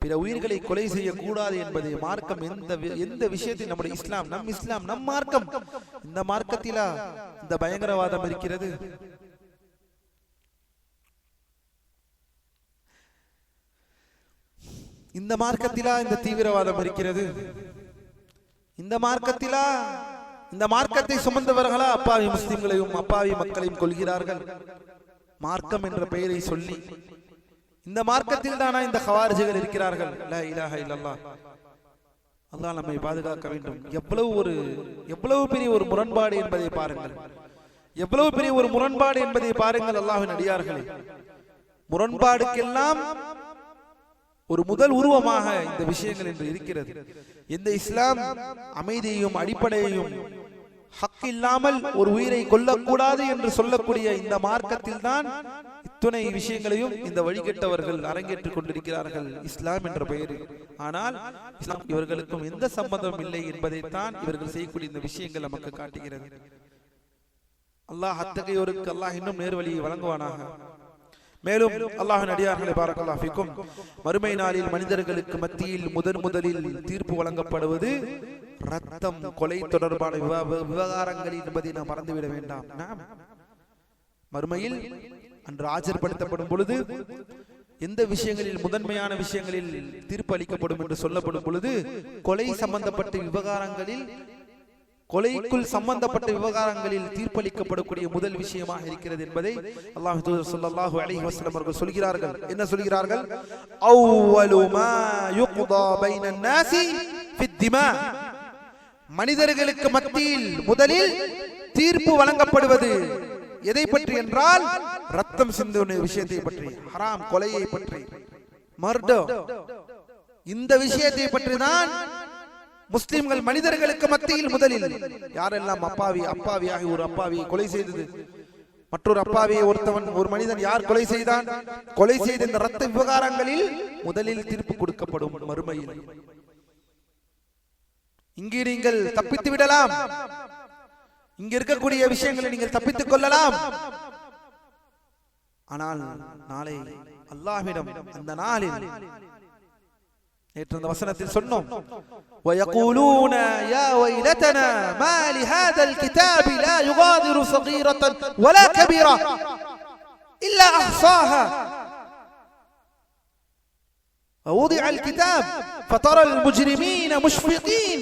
பிற உயிர்களை கொலை செய்யக்கூடாது என்பதை மார்க்கம் எந்த விஷயத்தில் நம்முடைய இஸ்லாம் நம் மார்க்கம், இந்த மார்க்கத்திலா இந்த பயங்கரவாதம் இருக்கிறது? இந்த மார்க்கத்திலா இந்த தீவிரவாதம் இருக்கிறது? இந்த மார்க்கத்திலா இந்த மார்க்கத்தை சுமந்தவர்களா அப்பாவி முஸ்லிம்களையும் அப்பாவி மக்களையும் கொள்கிறார்கள் மார்க்கம் என்ற பெயரை சொல்லி? இந்த மார்க்கத்தில் தானா இந்த ஹவாரிஜிகள் இருக்கிறார்கள்? லா இலாஹ இல்லல்லாஹ். அல்லாஹ் நம்மை பாதுகாக்க வேண்டும். எவ்வளவு பெரிய ஒரு முரண்பாடு என்பதை பாருங்கள், எவ்வளவு பெரிய ஒரு முரண்பாடு என்பதை பாருங்கள். அல்லாஹ்வின் அடியார்களே, முரண்பாடுக்கெல்லாம் ஒரு முதல் உருவமாக இந்த விஷயங்கள் என்று இருக்கிறது. இந்த இஸ்லாம் அமைதியையும் அடிப்படையையும் ஹக் இல்லாமல் ஒரு உயிரை கொல்லக்கூடாது என்று சொல்லக்கூடிய இந்த மார்க்கத்தில் தான் இத்துணை விஷயங்களையும் இந்த வழிகட்டவர்கள் அரங்கேற்றுக் கொண்டிருக்கிறார்கள் இஸ்லாம் என்ற பெயரில். ஆனால் இஸ்லாம் இவர்களுக்கும் எந்த சம்பந்தம் இல்லை என்பதைத்தான் இவர்கள் செய்யக்கூடிய இந்த விஷயங்கள் நமக்கு காட்டுகிறது. அல்லாஹ் அத்தகையோருக்கு அல்லாஹ் இன்னும் நேர்வழியை வழங்குவானாக. மேலும் அல்லாஹ்வின் அடியார்களே, பாரக்கல்லாஹு ஃபீக்கும், மறுமை நாளில் மனிதர்களுக்கு மத்தியில் முதலில் தீர்ப்பு வழங்கப்படுவது ரத்தம், கொலை தொடர்பான விவகாரங்கள் என்பதை நாம் மறந்துவிட வேண்டாம். மறுமையில் அன்று ஆஜர்படுத்தப்படும் பொழுது எந்த விஷயங்களில் முதன்மையான விஷயங்களில் தீர்ப்பு அளிக்கப்படும் என்று சொல்லப்படும் பொழுது கொலை சம்பந்தப்பட்ட விவகாரங்களில், கொலைக்குள் சம்பந்தப்பட்ட விவகாரங்களில் தீர்ப்பளிக்கப்படக்கூடிய முதல் விஷயமாக இருக்கிறது என்பதை அல்லாஹ் தூதர் ஸல்லல்லாஹு அலைஹி வஸல்லம் அவர்கள் சொல்கிறார்கள். என்ன சொல்கிறார்கள்? அவ்வலு மா யுக்தா பைனன் நாஸி ஃபித் திமா, மனிதர்களுக்கு மத்தியில் முதலில் தீர்ப்பு வழங்கப்படுவது எதை பற்றி என்றால் ரத்தம் சிந்தும் விஷயத்தை பற்றி, ஹராம் கொலையை பற்றி, மர்டர், இந்த விஷயத்தை பற்றி தான் முஸ்லிம்கள் மனிதர்களுக்கு மத்தியில் முதலில் யாரெல்லாம் அப்பாவியாக ஒரு அப்பாவியை கொலை செய்தது, மற்றொரு அப்பாவியை ஒரு மனிதன் யார் கொலை செய்தான், கொலை செய்த இந்த ரத்த விவகாரங்களில் முதலில் தீர்ப்பு கொடுக்கப்படும் மறுமையில். இங்கே நீங்கள் தப்பித்து விடலாம், இங்க இருக்கக்கூடிய விஷயங்களை நீங்கள் தப்பித்துக் கொள்ளலாம். ஆனால் நாளை அல்லாஹ்விடம் அந்த நாளில் நேற்று அந்த வசனத்தில் சொன்னோம், وَيَقُولُونَ يَا وَيْلَتَنَا مَا لِهَذَا الْكِتَابِ لَا يُغَادِرُ صَغِيرَةً وَلَا كَبِيرَةً إِلَّا أَحْصَاهَا وَوُضِعَ الْكِتَابُ فَتَرَى الْمُجْرِمِينَ مُشْفِقِينَ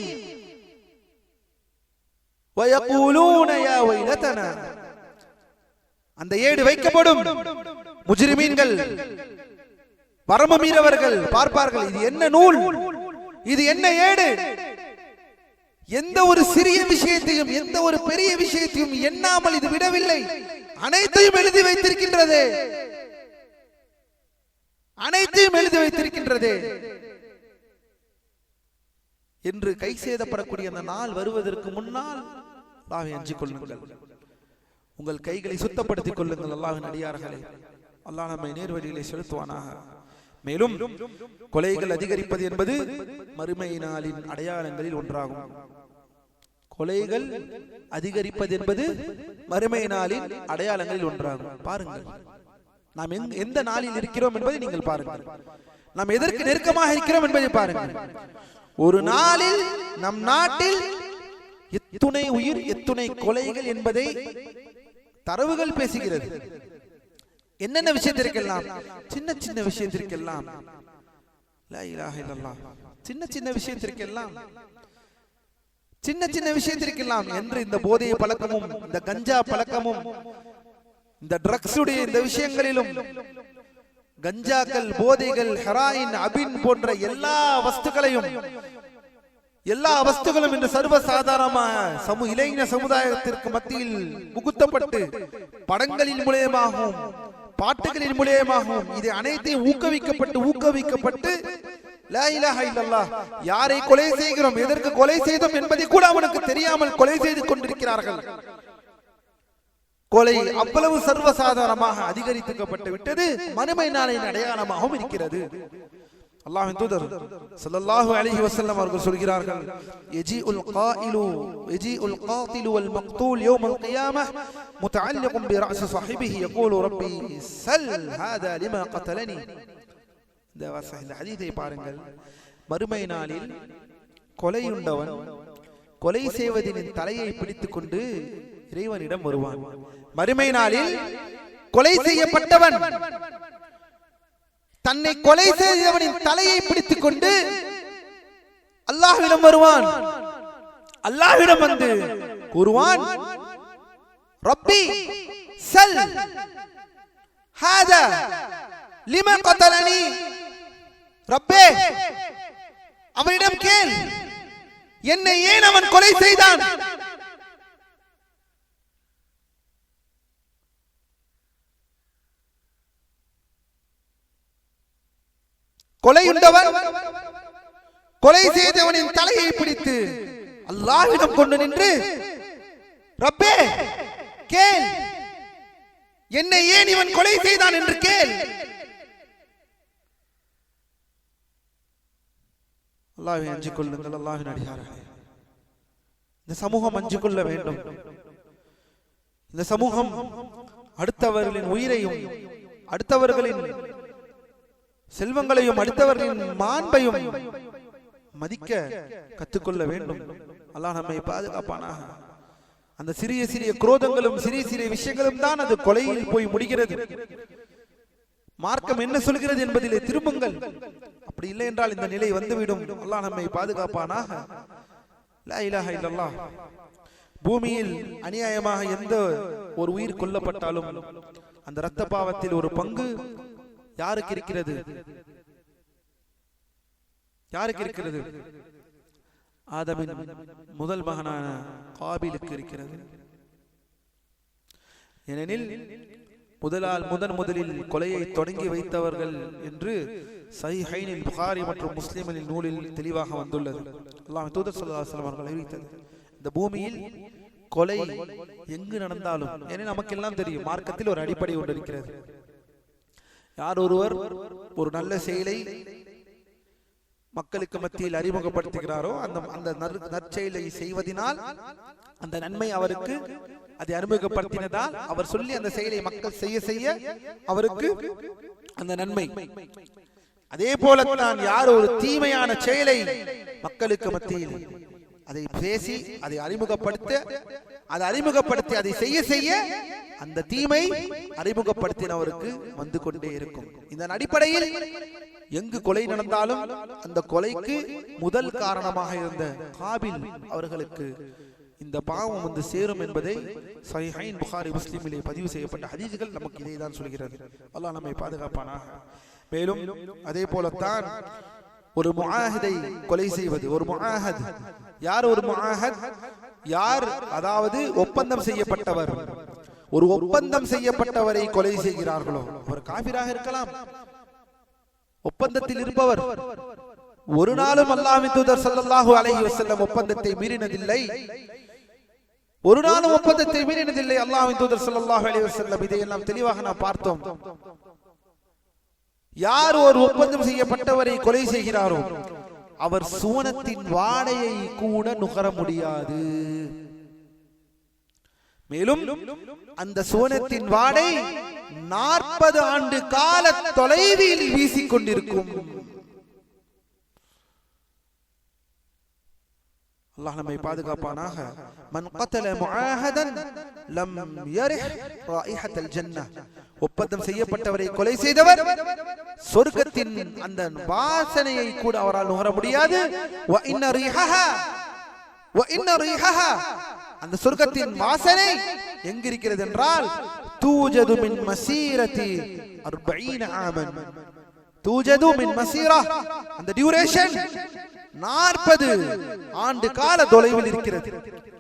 وَيَقُولُونَ يَا وَيْلَتَنَا, அந்த ஏடு வைக்கப்படும், முஜ்ரிமீன்கள் பரமமீறவர்கள் பார்ப்பார்கள், இது என்ன நூல், இது என்ன ஏடு, எந்த ஒரு சிறிய விஷயத்தையும் எந்த ஒரு பெரிய விஷயத்தையும் எண்ணாமல் இது விடவில்லை, அனைத்தையும் எழுதி வைத்திருக்கின்றது, அனைத்தையும் எழுதி வைத்திருக்கின்றது என்று கை சேதப்படக்கூடிய அந்த நாள் வருவதற்கு முன்னால் அல்லாஹ்வை அஞ்சிக் கொள்ளுங்கள், உங்கள் கைகளை சுத்தப்படுத்திக் கொள்ளுங்கள். அல்லாஹ்வின் அடியார்களே, அல்லாஹ் நம்மை நேர்வழியிலே செலுத்துவானாக. மேலும் கொலைகள் அதிகரிப்பது என்பது மறுமை நாளின் அடையாளங்களில் ஒன்றாகும். கொலைகள் அதிகரிப்பது என்பது மறுமை நாளின் அடையாளங்களில் ஒன்றாகும். பாருங்கள், நாம் எந்த நாளில் இருக்கிறோம் என்பதை நீங்கள் பாருங்கள், நாம் எதற்கு நெருக்கமாக இருக்கிறோம் என்பதை பாருங்கள். ஒரு நாளில் நம் நாட்டில் எத்துணை உயிர் எத்துணை கொலைகள் என்பதை தரவுகள் பேசுகிறது. என்னென்ன விஷயத்திற்கெல்லாம், சின்ன சின்ன விஷயத்திற்கெல்லாம், லா இலாஹ இல்லல்லாஹ், சின்ன சின்ன விஷயத்திற்கெல்லாம், சின்ன சின்ன விஷயத்திற்கெல்லாம் என்று இந்த போதைய பழக்கமும் இந்த கஞ்சா பழக்கமும் இந்த ட்ரக்ஸ் உடைய இந்த விஷயங்களிலும், கஞ்சாக்கள், போதைகள், ஹெராயின், அபின் போன்ற எல்லா வஸ்துகளும் இன்று சர்வசாதாரணமாக இளைஞர் சமுதாயத்திற்கு மத்தியில் புகுத்தப்பட்டு படங்களின் மூலமாகவும் பாட்டுகளின் மூலமாகவும் இது அனைத்தையும் ஊக்குவிக்கப்பட்டு லா இலாஹ இல்லல்லாஹ், யாரை கொலை செய்கிறோம், எதற்கு கொலை செய்தோம் என்பதை கூட அவனுக்கு தெரியாமல் கொலை செய்து கொண்டிருக்கிறார்கள். கொலை அவ்வளவு சர்வசாதாரணமாக அதிகரிக்கப்பட்டு விட்டது, மறுமை நாளின் அடையாளமாகவும் இருக்கிறது. அல்லாஹ்வின் தூதர் ஸல்லல்லாஹு அலைஹி வஸல்லம் அவர்கள் சொல்கிறார்கள், யஜீஉல் காதிலு வல் மக்தூல் யௌமல் கியாமஹ் முத்தஅல்லிகுன் பி ரஅஸி ஸாஹிபிஹி யகூலு ரப்பி ஸல் ஹாதா லிமா கதலனி. இந்த ஹதீஸை பாருங்கள். மறுமை நாளில் கொலையுண்டவன் கொலை செய்வதின் தலையை பிடித்துக் கொண்டு இறைவனிடம் வருவான். மறுமை நாளில் கொலை செய்யப்பட்டவன் தன்னை கொலை செய்தவனின் தலையை பிடித்துக் கொண்டு அல்லாஹ்விடம் வருவான். அல்லாஹ்விடம் வந்து கூறுவான், ரப்பி ஸல் ஹாதா லிமா கதலனி. ரப்பே, அவனிடம் கேள், என்னை ஏன் அவன் கொலை செய்தான்? கொலையுண்டவன் கொலை செய்தவனின் தலையை பிடித்து அல்லாஹ்விடம் கொண்டு நின்று, ரப்பே கேள், என்னை ஏன் இவன் கொலை செய்தான் என்று கேள். அல்லாஹ்வை அஞ்சிக் கொள்ளுங்கள். அல்லாஹ்வின் அடியார்களே, இந்த சமூகம் அஞ்சிக் கொள்ள வேண்டும். இந்த சமூகம் அடுத்தவர்களின் உயிரையும் அடுத்தவர்களின் செல்வங்களையும் அடுத்தவர்களின் மாண்பையும் மதிக்க கற்றுக்கொள்ள வேண்டும். அல்லாஹ் நம்மை பாதுகாப்பானாக. அந்த சிறிய சிறிய குரோதங்களும் சிறிய சிறிய விஷயங்களும் தான் அது கொலையில் போய் முடிகிறது. மார்க்கம் என்ன சொல்கிறது என்பதிலே திரும்புங்கள். அப்படி இல்லை என்றால் இந்த நிலை வந்துவிடும். அல்லாஹ் நம்மை பாதுகாப்பானாக. லா இலாஹ இல்லல்லாஹ். பூமியில் அநியாயமாக எந்த ஒரு உயிர் கொல்லப்பட்டாலும் அந்த இரத்த பாவத்தில் ஒரு பங்கு யாருக்கு இருக்கிறது? யாருக்கு இருக்கிறது? ஆதமின் முதல் மகனான காபிலுக்கு இருக்கிறது. ஏனெனில் முதலில் கொலையை தொடங்கி வைத்தவர்கள் என்று சஹீஹைனில் புகாரி மற்றும் முஸ்லிமின் நூலில் தெளிவாக வந்துள்ளது. அல்லாஹ்வின் தூதர் ஸல்லல்லாஹு அலைஹி வஸல்லம் அவர்கள் அறிவித்தது, இந்த பூமியில் கொலை எங்கு நடந்தாலும், ஏனெனில் நமக்கெல்லாம் தெரியும் மார்க்கத்தில் ஒரு அடிப்படை ஒன்று இருக்கிறது. யார் ஒருவர் ஒரு நல்ல செயலை மக்களுக்கு மத்தியில் அறிமுகப்படுத்துகிறாரோ அந்த நற்செயலை செய்வதனால் அந்த நன்மை அவருக்கு, அதை அறிமுகப்படுத்தினதால் அவர் சொல்லி அந்த செயலை மக்கள் செய்ய செய்ய அவருக்கு அந்த நன்மை. அதே போலத்தான் யார் ஒரு தீமையான செயலை மக்களுக்கு மத்தியில் அதை பேசி அதை அறிமுகப்படுத்தி அதை செய்ய செய்ய அந்த தீமை அறிமுகப்படுத்தினவருக்கு வந்து கொண்டே இருக்கும். இதன் அடிப்படையில் எங்கு கொலை நடந்தாலும் அந்த கொலைக்கு முதல் காரணமாக இருந்த காபில் அவர்களுக்கு இந்த பாவம் வந்து சேரும் என்பதை சஹீஹைன் புகாரி முஸ்லிமிலே பதிவு செய்யப்பட்ட ஹதீஸ்கள் நமக்கு இதை தான் சொல்கிறது. அல்லாஹ் நம்மை பாதுகாப்பானாக. மேலும் அதே போலத்தான் ஒரு முஆஹிதை கொலை செய்வது. ஒரு முஆஹத் யார்? ஒரு முஆஹத் யார்? அதாவது ஒப்பந்தம் செய்யப்பட்டவர். ஒரு ஒப்பந்தம் செய்யப்பட்டவரை கொலை செய்கிறார்களோ அவர் காபிராக இருக்கலாம். ஒப்பந்தத்தில் இருப்பவர் ஒரு நாளும் அல்லாஹ்வின் தூதர் ஸல்லல்லாஹு அலைஹி வஸல்லம் ஒப்பந்தத்தை மீறினதில்லை. ஒரு நாளும் ஒப்பந்தத்தை மீறினதில்லை அல்லாஹ்வின் தூதர் ஸல்லல்லாஹு அலைஹி வஸல்லம். இதையெல்லாம் தெளிவாக நாம் பார்த்தோம். யார் ஒரு ஒப்பந்தம் செய்யப்பட்டவரை கொலை செய்கிறாரோ அவர் சுவனத்தின் வாடையை கூட நுகர முடியாது. மேலும் அந்த சுவனத்தின் வாடை 40 ஆண்டு கால தொலைவில் வீசிக்கொண்டிருக்கும். அல்லாஹ் நம்மை பாதுகாப்பானாக. மன் கதல முஆஹதன் லம் யரிஹ் ராயிஹத்தல் ஜன்னah. ஒப்பந்தம் செய்யப்பட்டவரை கொலை செய்தவர் சொர்க்கத்தின் அந்த வாசனையை கூட அவரால் நுகர முடியாது. வ இன்ன ரீஹஹா அந்த சொர்க்கத்தின் வாசனை எங்க இருக்கிறது என்றால் தூஜது மின் மசீரதி 40 ஆமன். தூஜது மின் மசீரா அந்த டியூரேஷன் 40 ஆண்டு கால தொலைவில் இருக்கிறது.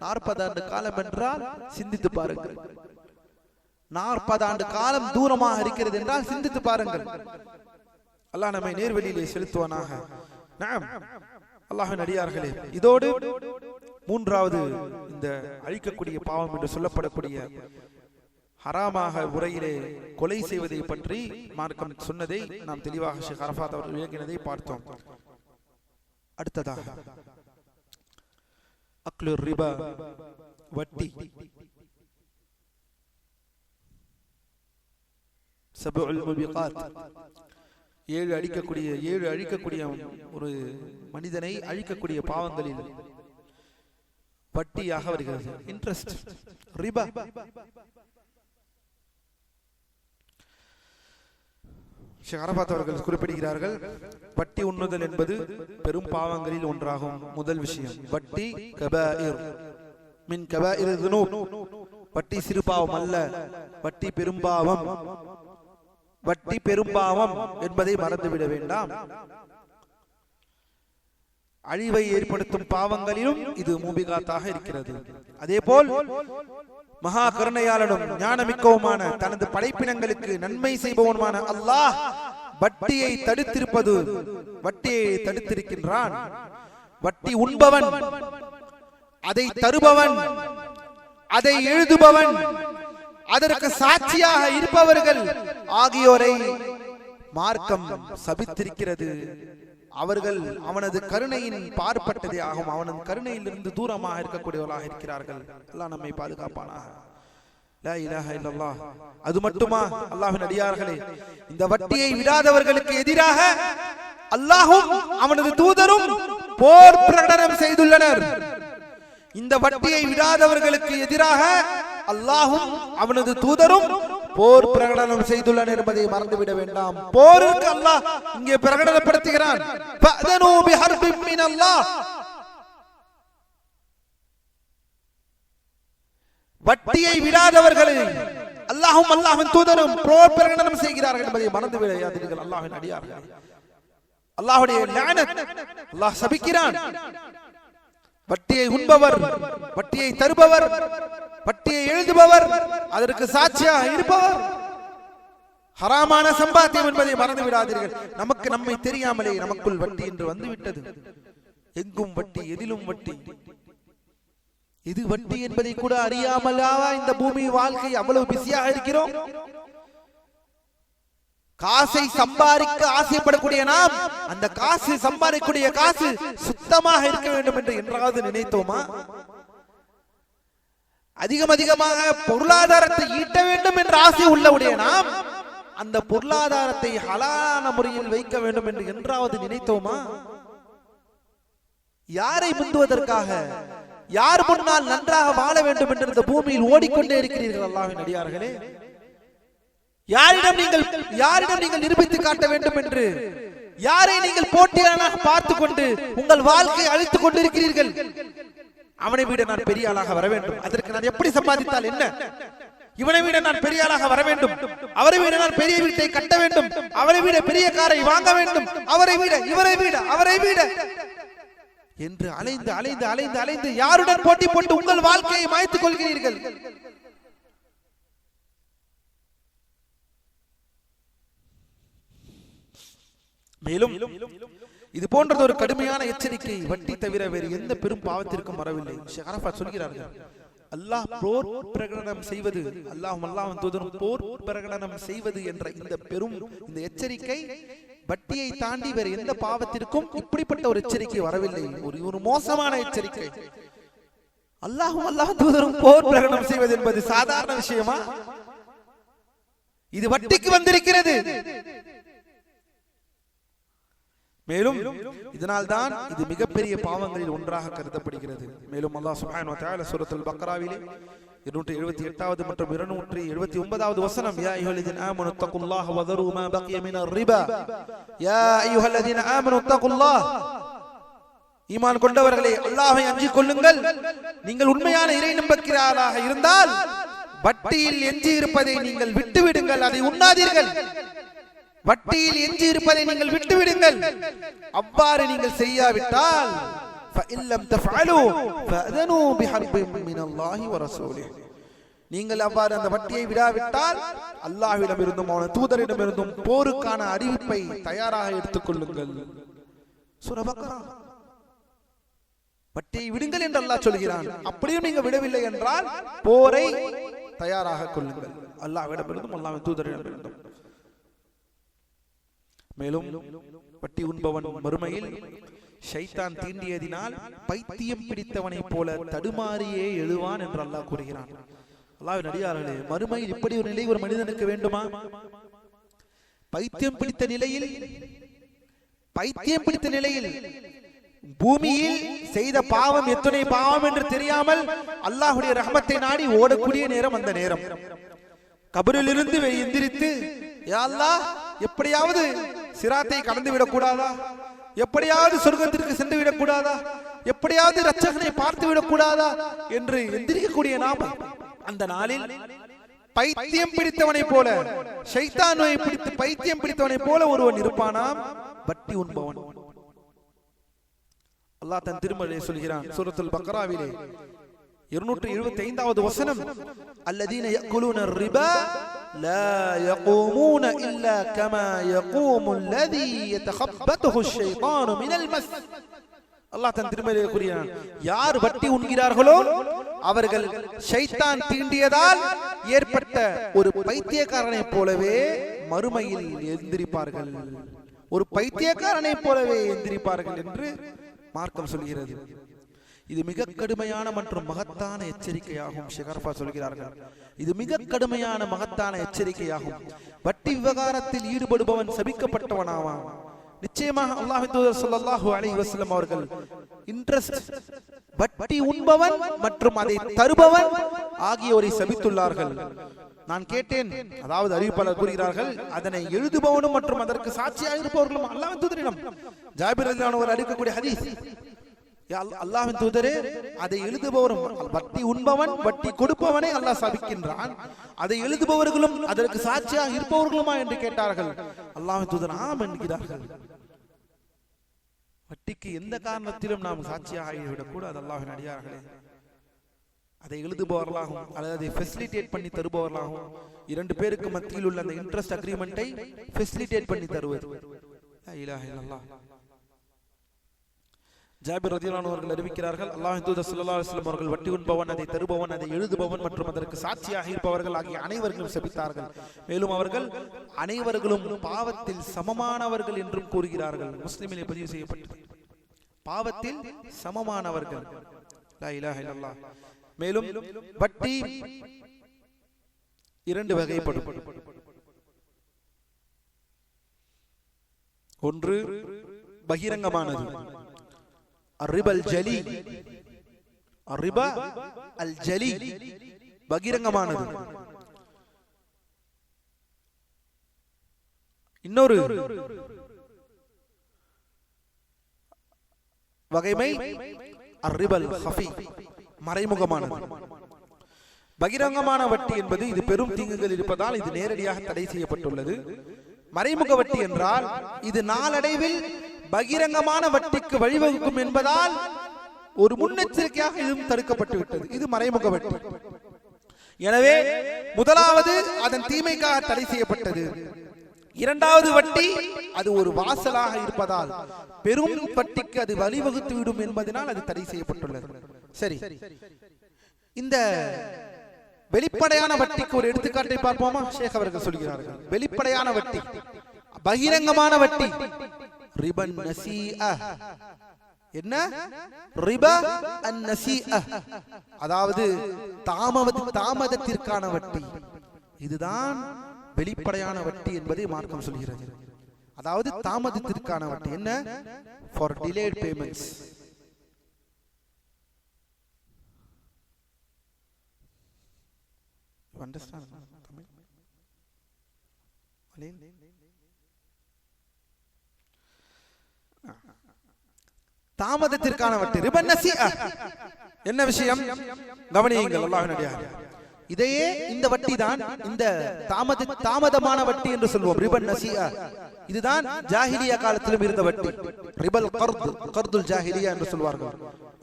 40 ஆண்டு காலம் என்றால் சிந்தித்து பாருங்கள். 40 ஆண்டு காலம் தூரமாக இருக்கிறது என்றால் சிந்தித்து பாருங்கள். அல்லாஹ் நம்மை நேர்வழியிலே செலுத்துவானாக. நாம் அல்லாஹ்வின் அடியார்களே, இதோடு மூன்றாவது இந்த அழிக்கக்கூடிய பாவம் என்று சொல்லப்படக்கூடிய ஹராமாக முறையிலே கொலை செய்வதை பற்றி மார்க்கம் சொன்னதை நாம் தெளிவாக ஷேக் அரஃபாத் அவர்கள் விளக்கினதை பார்த்தோம். அடுத்ததாக அக்லு ரிபா, வட்டி. சபுல் முபிகாத், ஏழு அழிக்கக்கூடிய ஒரு மனிதனை அழிக்கக்கூடிய பாவங்களில் வட்டியாக வருகிறது. இன்ட்ரெஸ்ட், ரிபா. ஷேக் அரஃபாத் அவர்கள் குறிப்பிடுகிறார்கள், வட்டி உண்ணுதல் என்பது பெரும் பாவங்களில் ஒன்றாகும். முதல் விஷயம், வட்டி கபாயிர் மின் கபாயிர் துனூப். வட்டி சிறு பாவம் அல்ல, வட்டி பெரும்பாவம். வட்டி பெரும்பாவம் என்பதை மறந்துவிட வேண்டாம். அழிவை ஏற்படுத்தும் பாவங்களிலும் இது மூபிகாத்தாக இருக்கிறது. அதே போல் மகா கருணையாளனும் ஞானமிக்கவுமான தனது படைப்பினங்களுக்கு நன்மை செய்பவனுமான அல்லாஹ் வட்டியை தடுத்திருக்கின்றான். வட்டி உண்பவன், அதை தருபவன், அதை எழுதுபவன், அதற்கு சாட்சியாக இருப்பவர்கள் ஆகியோரை மார்க்கம் சபித்திருக்கிறது. அவர்கள் அவனது கருணையின் பார்ப்பட்டதே ஆகும். அவனது கருணையிலிருந்து தூரமாக இருக்கக்கூடியவர்களாக இருக்கிறார்கள். அல்லாஹ் நம்மை பாதுகாப்பானாக. லா இலாஹ இல்லல்லாஹ். அது மட்டுமா அல்லாஹ்வின் அடியார்களே, இந்த வட்டியை விடாதவர்களுக்கு எதிராக அல்லாஹ்வும் அவனது தூதரும் போர் பிரகடனம் செய்துள்ளனர். இந்த வட்டியை விடாதவர்களுக்கு எதிராக அல்லாஹ்வும் அவனது தூதரும் போர் பிரகடனம் செய்துள்ளனர் என்பதை மறந்துவிட வேண்டாம். போருக்கு அல்லாஹ் இங்கே பிரகடனப்படுத்துகிறான். ஃபஅதனூ பிஹர்பின் மினல்லாஹ். வட்டியை விடாதவர்களை அல்லாஹ்வும் அல்லாஹ்வின் தூதரும் போர் பிரகடனம் செய்கிறார்கள் என்பதை மறந்துவிடாதீர்கள். அல்லாஹ்வின் அடியார்கள், அல்லாஹ்வுடைய லஅனத், அல்லாஹ் சபிக்கிறான். வட்டியை உண்பவர், வட்டியை தருபவர், வட்டியை எழுதுபவர், அதற்கு சாட்சியாக இருப்பவர், ஹராமான சம்பாத்தியம் என்பதை மறந்து விடாதீர்கள். நம்மை தெரியாமலே நமக்குள் வட்டி என்று வந்துவிட்டது. எங்கும் வட்டி, எதிலும் வட்டி. இது வட்டி என்பதை கூட அறியாமலாவா இந்த பூமி வாழ்க்கை அவ்வளவு பிஸியாக இருக்கிறோம்? காசை சம்பாதிக்க ஆசைப்படக்கூடிய நாம் அந்த காசு சம்பாதிக்கக்கூடிய காசு சுத்தமாக இருக்க வேண்டும் என்று என்றாவது நினைத்தோமா? அதிகமாக பொருளாதாரத்தை ஈட்ட வேண்டும் என்ற ஆசை உள்ளவுடைய நாம் அந்த பொருளாதாரத்தை ஹலாலான முறையில் வைக்க வேண்டும் என்று என்றாவது நினைத்தோமா? யாரை முந்துவதற்காக, யார் முன்னால் நன்றாக வாழ வேண்டும் என்று இந்த பூமியில் ஓடிக்கொண்டே இருக்கிறீர்கள் அல்லாஹ்வின் அடியார்களே? யாரிடம் நீங்கள் நிரூபித்து காட்ட வேண்டும் என்று, யாரை நீங்கள் போட்டியாளராக பார்த்து கொண்டு உங்கள் வாழ்க்கையை அழித்துக் கொண்டிருக்கிறீர்கள்? அவனை விட நான் பெரிய ஆளாக வர வேண்டும், அதற்கு நான் எப்படி சம்பாதித்தால் என்ன? இவனை விட நான் பெரிய ஆளாக வர வேண்டும், அவரை விட நான் பெரிய வீட்டை கட்ட வேண்டும், அவரை விட பெரிய காரை வாங்க வேண்டும், அவரை விட இவரை விட அவரை விட என்று அலைந்து அலைந்து அலைந்து அலைந்து யாருடன் போட்டி போட்டு உங்கள் வாழ்க்கையை மாய்த்துக் கொள்கிறீர்கள்? மேலும் இது போன்றது ஒரு கடுமையான எச்சரிக்கை வட்டி தவிர வேறு எந்த பெரும் பாவத்திற்கும் வரவில்லை. ஷேக் அரஃபாத் சொல்கிறார்கள், அல்லாஹ் போர் பிரகடனம் செய்வது, அல்லாஹ்வும் தூதரும் போர் பிரகடனம் செய்வது என்ற இந்த எச்சரிக்கை வட்டியை தாண்டி வேறு எந்த பாவத்திற்கும் இப்படிப்பட்ட ஒரு எச்சரிக்கை வரவில்லை. ஒரு மோசமான எச்சரிக்கை. அல்லாஹ்வும் தூதரும் போர் பிரகடனம் செய்வது என்பது சாதாரண விஷயமா? இது வட்டிக்கு வந்திருக்கிறது. மேலும் இதனால் தான் இது மிகப்பெரிய பாவங்களில் ஒன்றாக கருதப்படுகிறது. மேலும் அல்லாஹ் சுப்ஹானஹு வ தஆலா சூரத்துல் பக்ராவிலே 278வது மற்றும் 279வது வசனம், யா அய்யுஹல்லதீன ஆமனு தக்குல்லாஹ வ தரு மா பக்கிய மினர் ரிபா. யா அய்யுஹல்லதீன ஆமனு தக்குல்லாஹ, ஈமான் கொண்டவர்களே அல்லாஹ்வை அஞ்சிக் கொள்ளுங்கள். நீங்கள் உண்மையான இறை நம்பிக்கையாளராக இருந்தால் வட்டியில் எஞ்சி இருப்பதை நீங்கள் விட்டுவிடுங்கள், அதை உண்ணாதீர்கள். வட்டியில் எஞ்சி இருப்பதை நீங்கள் விட்டுவிடுங்கள். அவ்வாறு நீங்கள் செய்யாவிட்டால் நீங்கள் அவ்வாறு அந்த வட்டியை விடாவிட்டால் அல்லாஹ்விடம் இருந்தும் அவனது தூதரிடம் இருந்தும் போருக்கான அறிவிப்பை தயாராக எடுத்துக் கொள்ளுங்கள். சூரா பக்ரா. வட்டியை விடுங்கள் என்று அல்லாஹ் சொல்கிறான். அப்படியும் நீங்க விடவில்லை என்றால் போரை தயாராக கொள்ளுங்கள். அல்லாஹ்விடமிருந்தும் அல்லாஹ்வின் தூதரிடமிருந்தும். மேலும் வட்டி உண்பவன் மறுமையில் ஷைத்தான் தீண்டியதினால் பைத்தியம் பிடித்தவனை போல தடுமாறியே எழுவான் என்று அல்லாஹ் கூறுகிறான். அல்லாஹ்வின் அடியார்களே, மறுமையில் இப்படி ஒரு நிலை ஒரு மனிதனுக்கு வேண்டுமா? பைத்தியம் பிடித்த நிலையில் பூமியில் செய்த பாவம் எத்தனை பாவம் என்று தெரியாமல் அல்லாஹ்வுடைய ரஹ்மத்தை நாடி ஓடக்கூடிய நேரம் அந்த நேரம். கபரிலிருந்து எந்திரித்து, யா அல்லாஹ், எப்படியாவது சிராத்தை கடந்து விடக்கூடாதா, எப்படியாவது சொர்க்கத்திற்கு சென்று விடக்கூடாதா, எப்படியாவது இரட்சகனை பார்த்து விடக்கூடாதா என்று எந்திரிக்கக்கூடிய நாம் அந்த நாளில் பைத்தியம் பிடித்தவனை போல, ஷைத்தான் நோயை பிடித்து பைத்தியம் பிடித்தவனை போல ஒருவன் இருப்பானாம், வட்டி உண்பவன். அல்லாஹ் தன் திருமறையை சொல்கிறான் சூரத்துல் பக்ராவிலே 275வது வசனம், அல்லதீன யக்குலூன ரிபா லா யகூமூன இல்லா கமா யகூமுல் லதீ யதகப்பத்துஹு ஷைத்தானு மினல் மஸ். அல்லாஹ் தன் திருமறையை கூறுகிறான், யார் வட்டி உண்கிறார்களோ அவர்கள் ஷைத்தான் தீண்டியதால் ஏற்பட்ட ஒரு பைத்தியக்காரனை போலவே மறுமையில் எந்திரிப்பார்கள், ஒரு பைத்தியக்காரனை போலவே எந்திரிப்பார்கள் என்று மார்க்கம் சொல்கிறது. இது மிக கடுமையான மற்றும் மகத்தான எச்சரிக்கையாகும். ஷெகர்ஃபா சொல்கிறார்கள், இது மிக கடுமையான மகத்தான எச்சரிக்கையாகும். வட்டி விவகாரத்தில் ஈடுபடுபவன் சபிக்கப்பட்டவனாவான். நிச்சயமாக அல்லாஹ்வின் தூதர் ஸல்லல்லாஹு அலைஹி வஸல்லம் அவர்கள் இன்ட்ரஸ்ட், வட்டி உண்பவன் மற்றும் அதை தருபவன் ஆகியோரை சபித்துள்ளார்கள். நான் கேட்டேன், அதாவது அறிவிப்பாளர் கூறுகிறார்கள், அதனை எழுதுபவனும் மற்றும் அதற்கு சாட்சியாக இருப்பவர்களும் அல்லாஹ்வின் தூதரிடம். ஜாபிர் ரலியல்லாஹு அன்ஹு அறிவிக்கக்கூடிய ஹதீஸ், அல்லாஹ்வின் தூதரே, அதை எழுதுபவரும், வட்டி உண்பவன் வட்டி கொடுப்பவனை அல்லாஹ் சபிக்கின்றான், அதை எழுதுபவர்களும் அதற்கு சாட்சியாக இருப்பவர்களுமா என்று கேட்டார்கள். அல்லாஹ்வின் தூதர் ஆம் என்கிறார்கள். வட்டிக்கு எந்த காரணத்திலும் நாம் சாட்சியாக ஆகிவிடக் கூடாது. அல்லாஹ்வின் அடியார்களே, அதை எழுதுபவர்களாகவும் அல்லது அதை ஃபெசிலிட்டேட் பண்ணி தருபவர்களாகவும், இரண்டு பேருக்கு மத்தியில் உள்ள அந்த இன்ட்ரஸ்ட் அக்ரிமெண்டை ஃபெசிலிட்டேட் பண்ணி தருவது. லா இலாஹ இல்லல்லாஹ். ஜாபிர் ரலியல்லாஹு அன்ஹு அவர்கள் அறிவிக்கிறார்கள், அல்லாஹ்வின் தூதர் ஸல்லல்லாஹு அலைஹி வஸல்லம் அவர்கள் வட்டி உண்பவன், அதை தருபவன், அதை எழுதுபவன் மற்றும் அதற்கு சாட்சியாக இருப்பவர்கள் ஆகிய அனைவர்களும் சபித்தார்கள். மேலும் அவர்கள் அனைவர்களும் பாவத்தில் சமமானவர்கள் என்றும் கூறுகிறார்கள். முஸ்லிமிலே பதிவு செய்யப்பட்டது, பாவத்தில் சமமானவர்கள். லா இலாஹ இல்லல்லாஹ். மேலும் வட்டி இரண்டு வகைப்படும். ஒன்று பகிரங்கமானது, அர்ரிபல் ஜலி, அர்ரிபா அல் ஜலி, பகிரங்கமானது. இன்னொரு வகைமை அர்ரிபல் ஹஃபி, மறைமுகமானது. பகிரங்கமான வட்டி என்பது இது பெரும் தீங்குகள் இருப்பதால் இது நேரடியாக தடை செய்யப்பட்டுள்ளது. மறைமுக வட்டி என்றால் இது நாளடைவில் பகிரங்கமான வட்டிக்கு வழிவகுக்கும் என்பதால் ஒரு முன்னெச்சரிக்கையாக இதுவும் தடுக்கப்பட்டு விட்டது. இது மறைமுக வட்டி. எனவே முதலாவது அதன் தீமைக்காக தடை செய்யப்பட்டது. இரண்டாவது வட்டி அது ஒரு வாசலாக இருப்பதால் பெரும் வட்டிக்கு அது வழிவகுத்து விடும் என்பதனால் அது தடை செய்யப்பட்டுள்ளது. சரி, இந்த வெளிப்படையான வட்டிக்கு ஒரு எடுத்துக்காட்டை பார்ப்போமா? ஷேக் அவர்கள் சொல்கிறார்கள், வெளிப்படையான வட்டி, பகிரங்கமான வட்டி ரிபன் நசீஅ. என்ன ரிபா அன்-நசீஅ, அதாவது தாமதத்திற்கான வட்டி. இதுதான் வெளிப்படையான வட்டி என்பதை மார்க்கம் சொல்கிறது. அதாவது தாமதத்திற்கான வட்டி. என்ன? For delayed payments. Understand? தாமதத்திற்கான வட்டி ரிபன் நசீஅ. என்ன விஷயம் கவனியுங்கள் அல்லாஹ்வின் அடியார்களே. இதையே இந்த வட்டி தான் இந்த தாமதமான வட்டி என்று சொல்வோம், ரிபன் நசீஅ. இதுதான் ஜாஹிலியா காலத்திலும் இருந்த வட்டி, ரிபல் கர்து, கர்துல் ஜாஹிலியா என்று சொல்வார்கள்.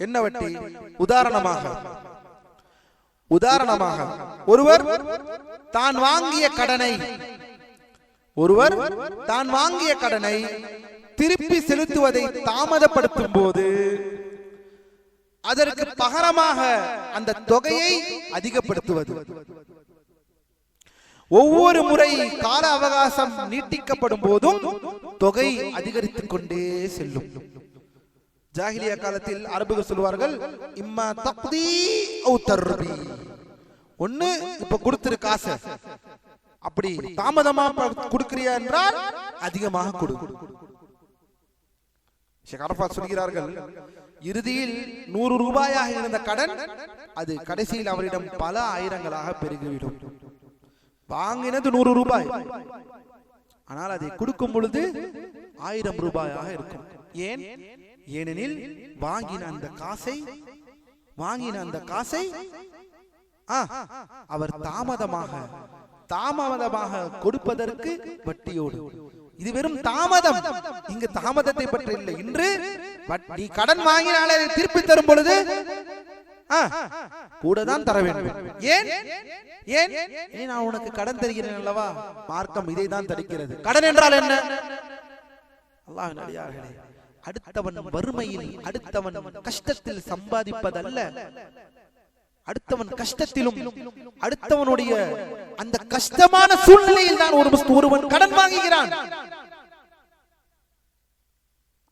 என்ன வட்டி? உதாரணமாக ஒருவர் தான் வாங்கிய கடனை திருப்பி செலுத்துவதை தாமதப்படுத்தும் போது அதற்கு பகரமாக அந்த தொகையை அதிகப்படுத்துவது. ஒவ்வொரு முறை கால அவகாசம் நீட்டிக்கப்படும் போதும் தொகை அதிகரித்துக் கொண்டே செல்லும். ஜாஹிலியா காலத்தில் அரபுகள் சொல்வார்கள், இம்மா தக்தி அவு தர்பி, ஒண்ணு இப்ப கொடுத்திரு காசு, அப்படி தாமதமா கொடுக்கிறியா என்றால் அதிகமாக கொடு. ஷேக் அரஃபாத் சொல்கிறார்கள், இறுதியில் 100 ரூபாயாக இருந்த கடன் அது கடைசியில் அவரிடம் பல ஆயிரங்களாக பெருகிவிடும். வாங்கினது 100 ரூபாய், ஆனால் அதை கொடுக்கும் பொழுது 1000 ரூபாயாக இருக்கும். ஏன்? ஏனெனில் வாங்கின அந்த காசை அவர் தாமதமாக கொடுப்பதற்கு வட்டியோடு. இது வெறும் தாமதம், இங்கு தாமதத்தை பற்றி இல்லை. இன்று நீ கடன் வாங்கினாலே திருப்பி தரும் பொழுது கூட தான் தர வேண்டும். ஏன் நான் உனக்கு கடன் தருகிறேன் அல்லவா? மார்க்கம் இதை தான் தடுக்கிறது. கடன் என்றால் என்ன? அல்லாஹ்வின் அடியார்களே, அடுத்தவன் வறுமையில், அடுத்தவன் கஷ்டத்தில் சம்பாதிப்பதல்ல, அடுத்தவன் கஷ்டத்திலும் அடுத்தவனுடைய அந்த கஷ்டமான சூழ்நிலையில் தான் ஒருவன் கடன் வாங்குகிறான்.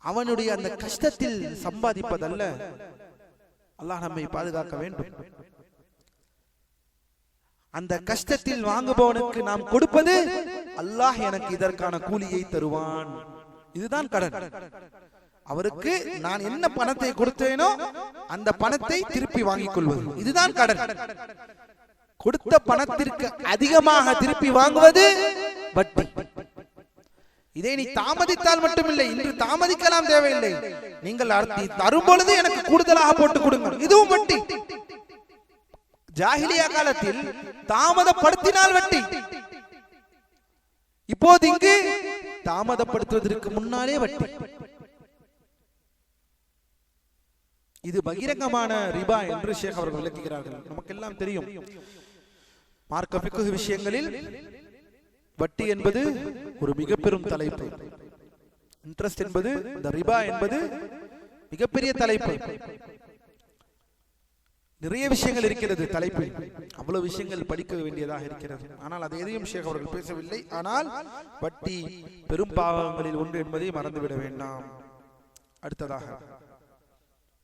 அவனுடைய அந்த கஷ்டத்தில் சம்பாதிப்பதல்ல. அல்லாஹ் நம்மை பாதுகாக்க வேண்டும். அந்த கஷ்டத்தில் வாங்குபவனுக்கு நாம் கொடுப்பது, அல்லாஹ் எனக்கு இதற்கான கூலியை தருவான். இதுதான் கடன். அவருக்கு நான் என்ன பணத்தை கொடுத்தேனோ அந்த பணத்தை திருப்பி வாங்கிக் கொள்வது, இதுதான் கடன். கொடுத்த பணத்திற்கு அதிகமாக திருப்பி வாங்குவது வட்டி. இதை நீ தாமதித்தால் மட்டுமில்லை, இன்று தாமதிக்கலாம் தேவையில்லை, நீங்கள் தரும் பொழுது எனக்கு கூடுதலாக போட்டு கொடுங்க, இதுவும் வட்டி. ஜாஹிலியா காலத்தில் தாமதப்படுத்தினால் வட்டி. இப்போது இங்கு தாமதப்படுத்துவதற்கு முன்னாலே வட்டி. இது பகிரங்கமான ரிபா என்று ஷேக் அவர்கள் விளக்குகிறார்கள். நமக்கெல்லாம் தெரியும், மார்க்க ஃபிக்ஹ் விஷயங்களில் வட்டி என்பது ஒரு மிக பெரும் தலைப்பு. இன்ட்ரெஸ்ட் என்பது, இந்த ரிபா என்பது மிகப்பெரிய தலைப்பு. நிறைய விஷயங்கள் இருக்கிறது தலைப்பில், அவ்வளவு விஷயங்கள் படிக்க வேண்டியதாக இருக்கிறது. ஆனால் அதை எதையும் ஷேக் அவர்கள் பேசவில்லை. ஆனால் வட்டி பெரும் பாவங்களில் ஒன்று என்பதை மறந்துவிட வேண்டாம். அடுத்ததாக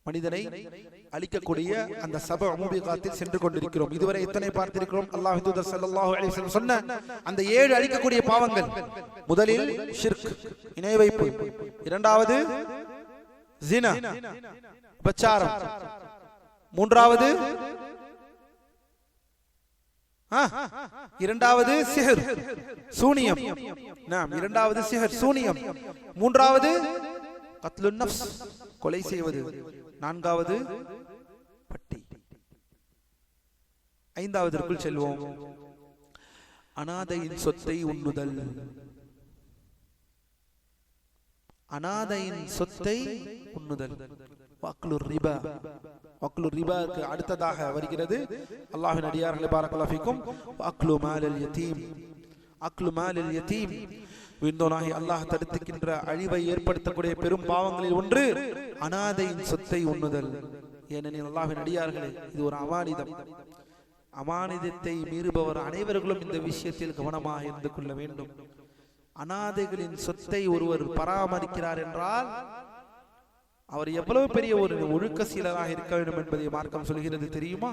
மனிதனை அழிக்கக்கூடிய அந்த சப மூபிகாத்தில் சென்று கொண்டிருக்கிறோம். இதுவரை எத்தனை பார்த்திருக்கிறோம்? அல்லாஹ்வின் தூதர் ஸல்லல்லாஹு அலைஹி வஸல்லம் சொன்ன அந்த 7 அழிக்கக்கூடிய பாவங்கள். முதலில் ஷிர்க், இணை வைப்பு. இரண்டாவது ஜினா, விபச்சாரம். மூன்றாவது சிஹர், சூனியம். இரண்டாவது சிஹர், சூனியம். மூன்றாவது கத்லுன் நஃப்ஸ், கொலை செய்வது. நான்காவது வட்டி. ஐந்தாவதற்குள் செல்வோம், அனாதையின் சொத்தை உண்ணுதல். அனாதையின் சொத்தை உண்ணுதல், வக்லுர் ரிபா. வக்லுர் ரிபாக்கு அடுத்ததாக வருகிறது, அல்லாஹ்வின் அடியார்களே பாரக்கல்லாஹு ஃபீக்கும், வக்லு மாலல் யதீம். அக்லு மாலல் யதீம், விந்தோனாகி அல்லாஹ் தடுத்துக்கின்ற அழிவை ஏற்படுத்தக்கூடிய பெரும் பாவங்களில் ஒன்று அனாதையின் சொத்தை உண்ணுதல். ஏனெனில் அல்லாஹ்வின் அடியார்களே, இது ஒரு அமானிதம். அமானிதத்தை மீறுபவர் அனைவர்களும் இந்த விஷயத்தில் கவனமாக இருந்து கொள்ள வேண்டும். அனாதைகளின் சொத்தை ஒருவர் பராமரிக்கிறார் என்றால் அவர் எவ்வளவு பெரிய ஒரு ஒழுக்க சீலராக இருக்க வேண்டும் என்பதை மார்க்கம் சொல்கிறது தெரியுமா?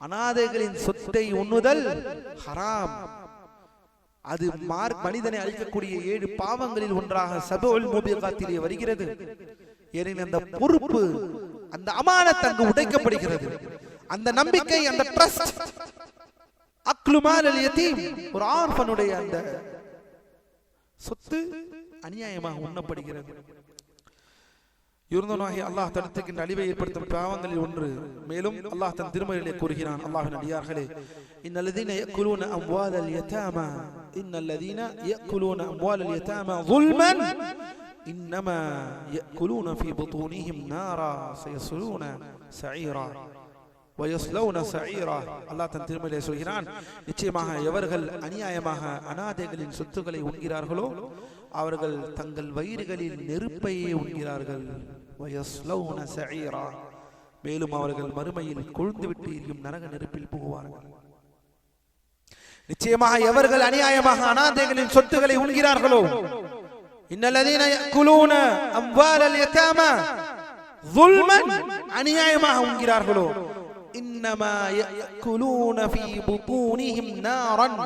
அனாதைகளின் சொத்தை உண்ணுதல் ஹராம். அது மனிதனை அழிக்கக்கூடிய 7 பாவங்களில் ஒன்றாக சபுல் மூபிகாத்திலே வருகிறது. ஏனெனில் அந்த பொறுப்பு, அந்த அமானத் அங்கு உடைக்கப்படுகிறது. அந்த நம்பிக்கை, அந்த ட்ரஸ்ட். அக்லு மாலல் யதீம், ஒரு ஆர்ஃபனுடைய அந்த சொத்து அநியாயமாக உண்ணப்படுகிறது. இருந்தோனாகி அல்லாஹ் தடுத்துக்கின்ற அழிவை ஏற்படுத்தும் பாவங்களில் ஒன்று. மேலும் அல்லாஹ் தன் திருமறையிலே கூறுகிறான், அல்லாஹ்வின் அடியார்களே, இன்னல்லதீன யக்குலூன அம்வாலல் யதாமா, இன்னல்லதீன யக்குலூன அம்வாலல் யதாமா ظுல்மன் இன்னமா யக்குலூன ஃபீ புதூனிஹிம் நாரா சயஸ்லூன சஈரா வயஸ்லௌன சஈரா. அல்லாஹ் தன் திருமறையிலே சொல்கிறான், நிச்சயமாக எவர்கள் அநியாயமாக அனாதைகளின் சொத்துக்களை உண்கிறார்களோ அவர்கள் தங்கள் வயிறுகளில் நெருப்பையே உண்கிறார்கள். வயஸ்லௌன சஈரா, மேலும் அவர்கள் மறுமையில் கொழுந்துவிட்டு எரியும் நரக நெருப்பில் புகுவார்கள். நிச்சயமாக எவர்கள் அநியாயமாக அனாதைகளின் சொத்துக்களை உண்கிறார்களோ, இன்னல்லதீன யஅகுலூன அம்வாலல் யதாமா ظுல்மன், அநியாயமாக உண்கிறார்களோ, இன்னமா யஅகுலூன ஃபீ புதூனிஹிம் நாரன்,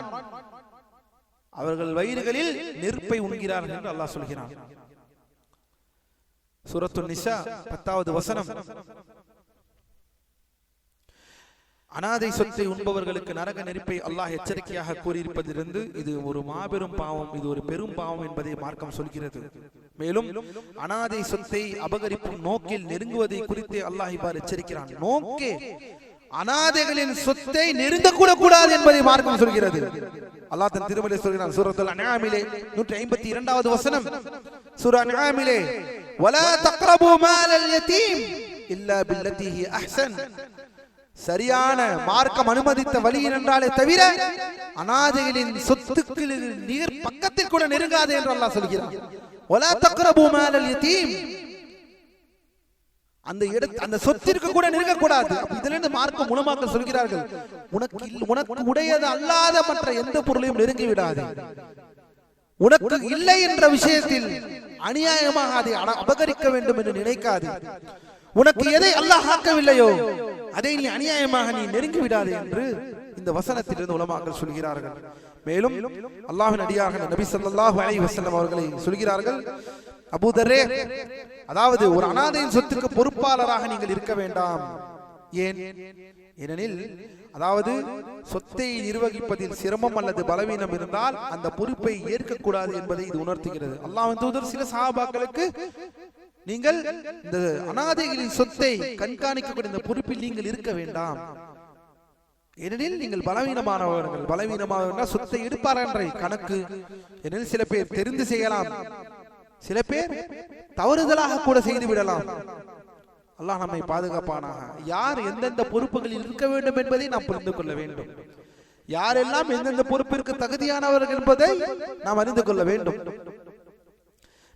அவர்கள் வயிறுகளில் நெருப்பை உண்கிறார்கள் என்று அல்லாஹ் சொல்கிறான். சூரத்துன் நிசா 10வது வசனம். அனாதை சொத்தை உண்பவர்களுக்கு நரக நெருப்பை அல்லாஹ் எச்சரிக்கையாக கூறியிருப்பதிலிருந்து இது ஒரு மாபெரும் பாவம், இது ஒரு பெரும் பாவம் என்பதை மார்க்கம் சொல்கிறது. மேலும் அனாதை சொத்தை அபகரிப்பும் நோக்கில் நெருங்குவதை குறித்து அல்லாஹ் இவ்வாறு எச்சரிக்கிறான். நோக்கே அனாதைகளின் சொத்தை நெருங்க கூட கூடாது என்பதை மார்க்கம் சொல்கிறது. அல்லாஹ் தன் திருமறை சொல்கிறான். சூரத்துல் அன்ஆமிலே 152வது வசனம். சூரா அன்ஆமிலே வலா தக்ரபு மாலல் யதீம் இல்லா பில்லதி ஹி அஹ்சன், சரியான மார்க்கம் அனுமதித்த வழி என்றாலே தவிர அனாதைகளின் சொத்துக்கு நீர் பக்கத்தில் கூட நெருங்காது என்று அல்லாஹ் சொல்கிறான். வலா தக்ரபு மாலல் யதீம், அந்த சொத்திற்கு கூட நெருங்க கூடாது. இதிலிருந்து மார்க்கம் உலமாக்கள் சொல்கிறார்கள், உனக்கு உடையது அல்லாத மற்ற எந்த பொருளையும் நெருங்கி விடாது. உனக்கு இல்லை என்ற விஷயத்தில் அநியாயமாக அதை அபகரிக்க வேண்டும் என்று நினைக்காது. உனக்கு எதை அல்லாஹ் ஆக்கவில்லையோ அதை நீ அநியாயமாக நீ நெருங்கி விடாதே என்று இந்த வசனத்திலிருந்து உலமாக்கள் சொல்கிறார்கள். மேலும் அல்லாஹ்வின் அடியார்கள் நபி ஸல்லல்லாஹு அலைஹி வஸல்லம் அவர்களை சொல்கிறார்கள், அபூ தர்ரே, அதாவது ஒரு அனாதையின் சொத்துக்கு பொறுப்பாளராக நீங்கள் இருக்க வேண்டாம். ஏன்? ஏனெனில் அதாவது சொத்தை நிர்வகிப்பதில் சிரமம் அல்லது பலவீனம் இருந்தால் அந்த பொறுப்பை ஏற்கக்கூடாது என்பதை இது உணர்த்துகிறது. அல்லாஹ்வின் தூதர் சில சஹாபாக்களுக்கு, நீங்கள் இந்த அனாதைகளின் சொத்தை கண்காணிக்கக்கூடிய இந்த பொறுப்பில் நீங்கள் இருக்க வேண்டாம், ஏனெனில் நீங்கள் பலவீனமானவர்கள். பலவீனமானவர்கள் சொத்தை எடுப்பார் என்ற கணக்கு. ஏனெனில் சில பேர் தெரிந்து செய்யலாம், சில பேர் தவறுதலாக கூட செய்து விடலாம். அல்லாஹ் நம்மை பாதுகாப்பானாக. யார் எந்தெந்த பொறுப்புகளில் இருக்க வேண்டும் என்பதை நாம் புரிந்து கொள்ள வேண்டும். யாரெல்லாம் எந்தெந்த பொறுப்பிற்கு தகுதியானவர்கள் என்பதை நாம் அறிந்து கொள்ள வேண்டும்.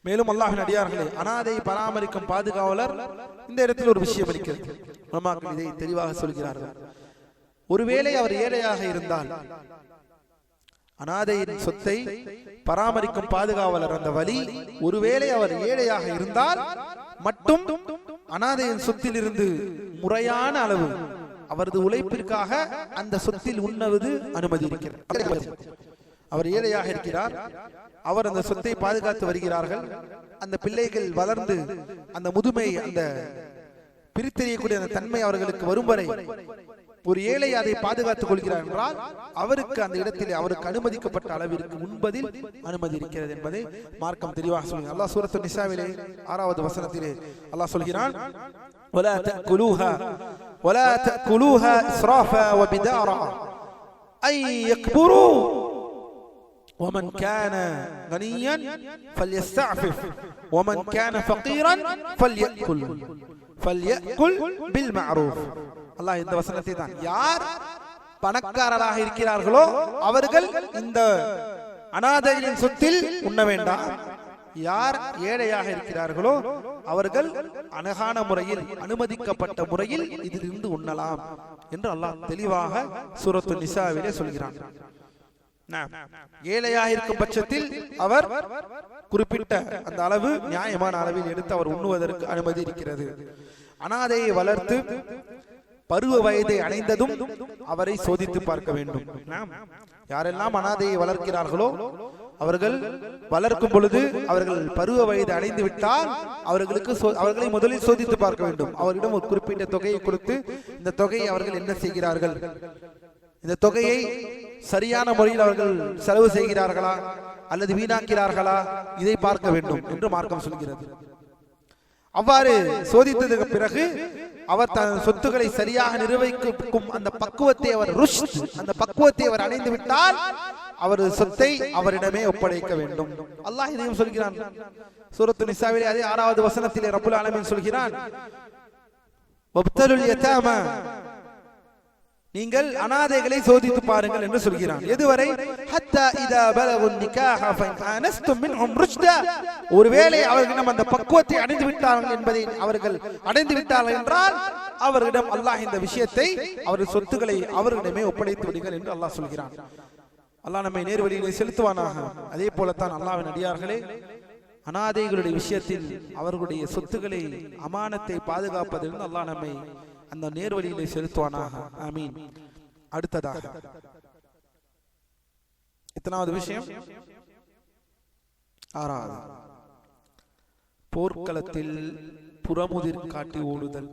மேலும் அல்லாஹ்வின் அடியார்களே, அனாதை பராமரிக்கும் பாதுகாவலர் இந்த இடத்தில் ஒரு விஷயம் இருக்கிறது. உலமாக்கள் இதை தெளிவாக சொல்கிறார்கள். ஒருவேளை அவர் ஏழையாக இருந்தால், அனாதையின் சொத்தை பராமரிக்கும் பாதுகாவலர் அந்த வழி, ஒருவேளை அவர் ஏழையாக இருந்தால் மட்டும் அனாதையின் சொத்தில் இருந்து முறையான அளவு அவரது உழைப்பிற்காக அந்த சொத்தில் உண்ணுவது அனுமதி இருக்கிறது. அவர் ஏழையாக இருக்கிறார், அவர் அந்த சொத்தை பாதுகாத்து வருகிறார்கள். அந்த பிள்ளைகள் வளர்ந்து அந்த முதுமை, அந்த பிரித்தெறியக்கூடிய அந்த தன்மை அவர்களுக்கு வரும் வரை ஒரு ஏழை அதை பாதுகாத்துக் கொள்கிறார் என்றால் அவருக்கு அந்த இடத்திலே அவருக்கு அனுமதிக்கப்பட்ட அளவிற்கு உண்பதில் அனுமதி இருக்கிறது என்பதை மார்க்கம் தெளிவாக சொல்கிறார். அல்லாஹ் சூரத்துன் நிசாவிலே 6வது வசனத்திலே அல்லாஹ் சொல்கிறான், ولا تأكلوها إسرافا وبدارا أن يكبروا ومن كان غنيا فليستعفف ومن كان فقيرا فليأكل بالمعروف. அல்லாஹ் இந்த வசனத்தை தான், யார் பணக்காரராக இருக்கிறார்களோ அவர்கள் இந்த அனாதைகளின் சொத்தில் உண்ண வேண்டாம், யார் ஏழையாக இருக்கிறார்களோ அவர்கள் அழகான முறையில் அனுமதிக்கப்பட்ட முறையில் இதிலிருந்து உண்ணலாம் என்று அல்லாஹ் தெளிவாக சூரத்துன் நிசாவிலே சொல்கிறான். ஏழையாக இருக்கும் பட்சத்தில் அவர் குறிப்பிட்ட அந்த அளவு நியாயமான அளவில் எடுத்து அவர் உண்ணுவதற்கு அனுமதி இருக்கிறது. அனாதையை வளர்த்து பருவ வயதை அடைந்ததும் அவரை சோதித்து பார்க்க வேண்டும். யாரெல்லாம் அனாதையை வளர்க்கிறார்களோ அவர்கள் வளர்க்கும் பொழுது அவர்கள் பருவ வயது அடைந்து விட்டால் அவர்களை முதலில் சோதித்து பார்க்க வேண்டும். அவரிடம் ஒரு குறிப்பிட்ட தொகையை கொடுத்து இந்த தொகையை அவர்கள் என்ன செய்கிறார்கள், இந்த தொகையை சரியான முறையில் அவர்கள் செலவு செய்கிறார்களா அல்லது வீணாக்கிறார்களா, இதை பார்க்க வேண்டும் என்று மார்க்கம் சொல்கிறது. அவ்வாறு சோதித்ததுக்கு பிறகு அவர் தன் சொத்துக்களை சரியாக நிர்வகிக்கும் அந்த பக்குவத்தை அவர் அடைந்து விட்டால் அவரது சொத்தை அவரிடமே ஒப்படைக்க வேண்டும். அல்லாஹ் இதையும் சொல்கிறான் சூரத்துன் நிசாவிலே அதே 6வது வசனத்திலே ரப்புல் ஆலமீன் சொல்கிறான், வப்தலுல் யதாமா, நீங்கள் அனாதைகளை சோதித்து பாருங்கள் என்று சொல்கிறான். எதுவரை? ஹத்தா இதா பலகுன் நிகாஹ ஃபஇன் ஆனஸ்தும் மின்ஹும் ருஷ்தா, ஒருவேளை அவர்களிடம் அந்த பக்குவத்தை அடைந்து விட்டார்கள் என்பதை அவர்கள் அடைந்து விட்டார்கள் என்றால் அவர்களிடம் அல்லாஹ் இந்த விஷயத்தை அவர்கள் சொத்துக்களை அவர்களிடமே ஒப்படைத்து விடுங்கள் என்று அல்லாஹ் சொல்கிறான். அல்லாஹ் நம்மை நேர்வழியிலே செலுத்துவானாக. அதே போலத்தான் அல்லாஹ்வின் அடியார்களே, அனாதைகளுடைய விஷயத்தில் அவர்களுடைய சொத்துக்களை அமானத்தை பாதுகாப்பதிலிருந்து அல்லாஹ் நம்மை அந்த நேர்வழியிலே செலுத்துவானாக. ஆமீன். அடுத்ததாக எத்தனாவது விஷயம்? ஆறாவது, போர்க்களத்தில் புறமுதிர் காட்டி ஓடுதல்.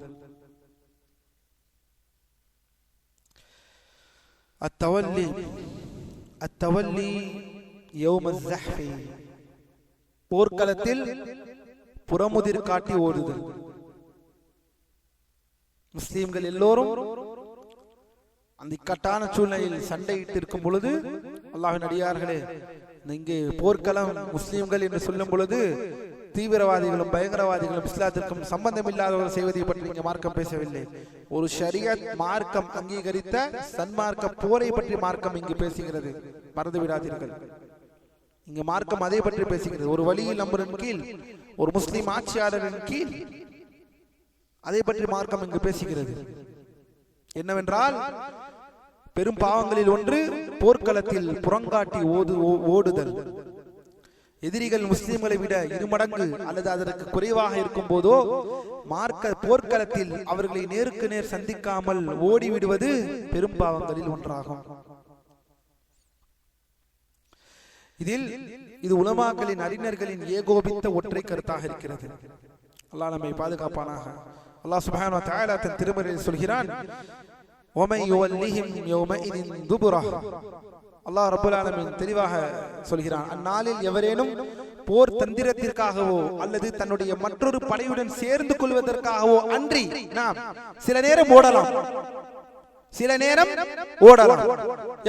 அத்தவல்லி யௌம ஸஹ்ஃபி, போர்க்களத்தில் புறமுதிர் காட்டி ஓடுதல். முஸ்லிம்கள் எல்லோரும் அந்த இக்கட்டான சூழ்நிலையில் சண்டையிட்டு இருக்கும் பொழுது, அல்லாஹ்வின் அடியார்களே, இங்கே போர்க்களம் முஸ்லிம்கள் என்று சொல்லும் பொழுது தீவிரவாதிகளும் பயங்கரவாதிகளும் இஸ்லாத்திற்கும் சம்பந்தம் இல்லாதவர்கள் செய்வதை பற்றி இங்கே மார்க்கம் பேசவில்லை. ஒரு ஷரியத் மார்க்கம் அங்கீகரித்த சன்மார்க்க போரை பற்றி மார்க்கம் இங்கு பேசுகிறது, மறந்து விடாதீர்கள். இங்கு மார்க்கம் அதை பற்றி பேசுகிறது. ஒரு வலியில் அமரின் கீழ், ஒரு முஸ்லிம் ஆட்சியாளரின் கீழ் அதை பற்றி மார்க்கம் இங்கு பேசுகிறது. என்னவென்றால், பெரும் பாவங்களில் ஒன்று போர்க்களத்தில் புறங்காட்டி ஓடுதல். எதிரிகள் முஸ்லிம்களை விட 2 மடங்கு அல்லது அதற்கு குறைவாக இருக்கும் போதோ போர்க்களத்தில் அவர்களை நேருக்கு நேர் சந்திக்காமல் ஓடிவிடுவது பெரும் பாவங்களில் ஒன்றாகும். இது உலமாக்களின் அறிஞர்களின் ஏகோபித்த ஒற்றை கருத்தாக இருக்கிறது. அல்லாஹ் நம்மை பாதுகாப்பானாக. அல்லாஹ் சுப்ஹானஹு வ தஆலா தன் திருமறையில் சொல்கிறான், وَمَن يُوَلِّهِمْ يَوْمَئِذٍ دُبُرَهُ. அல்லாஹ் ரப்பல் ஆலமீன் தெளிவாக சொல்கிறான், அந்நாளில் எவரேனும் போர் தந்திரத்திற்காகவோ அல்லது தன்னுடைய மற்றொரு படையுடன் சேர்ந்து கொள்வதற்காகவோ அன்றி நாம் சில நேரம் ஓடலாம்.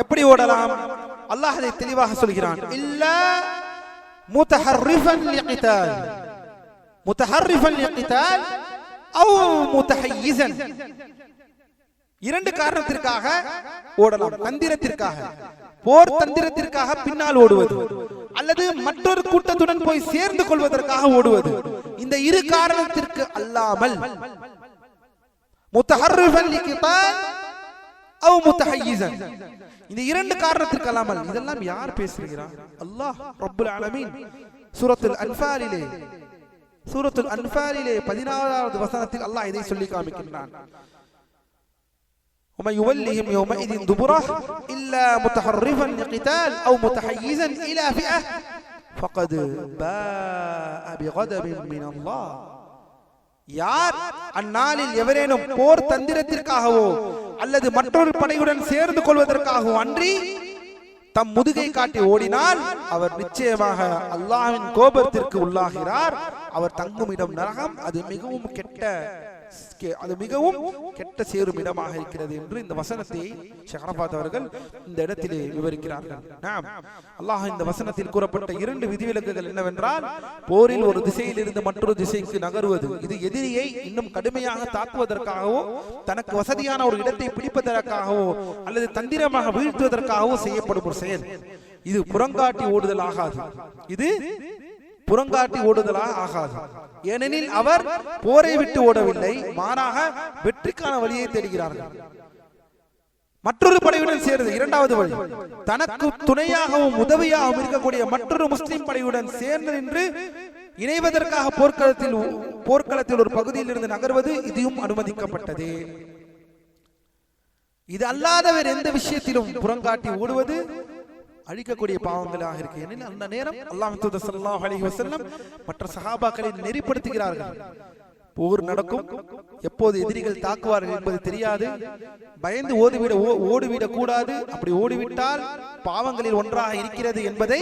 எப்படி ஓடலாம்? அல்லாஹ் அதை தெளிவாக சொல்கிறான், இல்லா முத்தஹர்ரிஃபன் லிகிதால் அவ் முத்தஹய்யிஸன். 2 காரணத்திற்காக ஓடலாம். தந்திரத்திற்காக, போர் தந்திரத்திற்காக பின்னால் ஓடுவது, அல்லது மற்றொரு கூட்டத்துடன் போய் சேர்ந்து கொள்வதற்காக ஓடுவது. இந்த 2 காரணத்திற்கு அல்லாமல் முத்தஹர்ரிஃபன் லிகிதால் அவ் முத்தஹய்யிஸன், இந்த 2 காரணத்திற்கு அல்லாமல். இதெல்லாம் யார் பேசுகிறார்? அல்லாஹ் ரப்புல் ஆலமீன் சூரத்துல் அன்ஃபாலிலே 16வது வசனத்தில் அல்லாஹ் இதை சொல்லி காமிக்கின்றான். وَمَن يُوَلِّهِمْ يَوْمَئِذٍ دُبُرَهُ إِلَّا مُتَحَرِّفًا لِقِتَالٍ أَوْ مُتَحَيِّزًا إِلَى فِئَةٍ فَقَدْ بَاءَ بِغَضَبٍ مِنَ اللَّهِ. யார் அந்நாளில் எவரேனும் போர் தந்திரத்திற்காகவோ அல்லது மற்றொரு படையுடன் சேர்ந்து கொள்வதற்காகவோ அன்றி தம் முதுகை காட்டி ஓடினால் அவர் நிச்சயமாக அல்லாஹ்வின் கோபத்திற்கு உள்ளாகிறார். அவர் தங்கும் இடம் நரகம், அது மிகவும் கெட்ட சேரும் இடமாக இருக்கிறது என்று இந்த வசனத்தை ஷேக் அரஃபாத் அவர்கள் இந்த இடத்திலே விவரிக்கிறார்கள். அல்லாஹ் இந்த வசனத்தில் கூறப்பட்ட 2 விதிவிலக்குகள் என்னவென்றால், போரில் ஒரு திசையில் இருந்து மற்றொரு திசைக்கு நகர்வது, இது எதிரியை இன்னும் கடுமையாக தாக்குவதற்காகவோ தனக்கு வசதியான ஒரு இடத்தை பிடிப்பதற்காகவோ அல்லது தந்திரமாக வீழ்த்துவதற்காகவோ செய்யப்படும் ஒரு செயல். இது புறங்காட்டி ஓடுதல் ஆகாது. ஏனெனில் அவர் போரை விட்டு ஓடவில்லை, மாறாக வெற்றிக்கான வழியை தேடுகிறார்கள். மற்றொரு படையுடன் சேர்ந்து 2வது வழி, தனக்கு துணையாகவும் உதவியாகவும் இருக்கக்கூடிய மற்றொரு முஸ்லிம் படையுடன் சேர்ந்து நின்று இணைவதற்காக போர்க்களத்தில் ஒரு பகுதியில் இருந்து நகர்வது, இதுவும் அனுமதிக்கப்பட்டது. இது அல்லாத வேறு எந்த விஷயத்திலும் புறங்காட்டி ஓடுவது அழிக்கக்கூடிய பாவங்களாக இருக்கு. ஏனெனில் அந்த நேரம் அல்லாஹ்வின் தூதர் ஸல்லல்லாஹு அலைஹி வஸல்லம் மற்ற சஹாபாக்களை நெறிப்படுத்துகிறார்கள். போர் நடக்கும், எப்போது எதிரிகள் தாக்குவார்கள் என்பது தெரியாது, பயந்து ஓடிவிடக் கூடாது. அப்படி ஓடிவிட்டால் பாவங்களில் ஒன்றாக இருக்கிறது என்பதை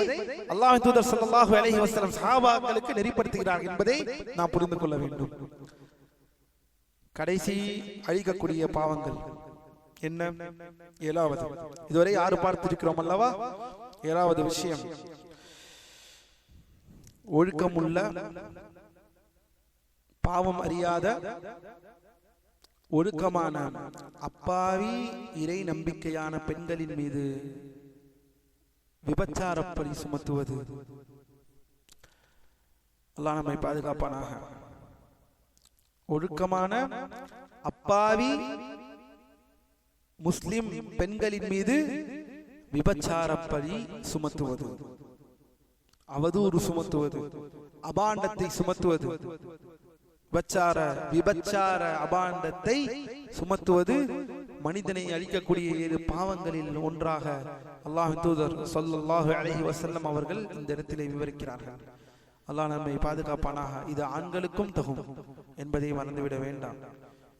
அல்லாஹ்வின் தூதர் ஸல்லல்லாஹு அலைஹி வஸல்லம் சஹாபாக்களுக்கு நெறிப்படுத்துகிறார்கள் என்பதை நாம் புரிந்து கொள்ள வேண்டும். கடைசி அழிக்கக்கூடிய பாவங்கள் என்ன? 7வது. இதுவரை 6 பார்த்திருக்கிறோம் அல்லவா? 7வது விஷயம், ஒழுக்கமுள்ள பாவம் அறியாத ஒழுக்கமான அப்பாவி இறை நம்பிக்கையான பெண்களின் மீது விபச்சாரப்பழி சுமத்துவது. அல்லாஹ் நம்மை பாதுகாப்பானாக. ஒழுக்கமான அப்பாவி முஸ்லிம் பெண்களின் மீது விபச்சாரப்பழி சுமத்துவது, அவதூறு சுமத்துவது, அபாண்டத்தை சுமத்துவது, விபச்சார அபாண்டத்தை சுமத்துவது மனிதனை அழிக்கக்கூடிய 7 பாவங்களில் ஒன்றாக அல்லாஹ்வின் தூதர் ஸல்லல்லாஹு அலைஹி வஸல்லம் அவர்கள் இந்த இடத்திலே விவரிக்கிறார்கள். அல்லாஹ் நம்மை பாதுகாப்பானாக. இது ஆண்களுக்கும் தகும் என்பதை மறந்துவிட வேண்டாம்.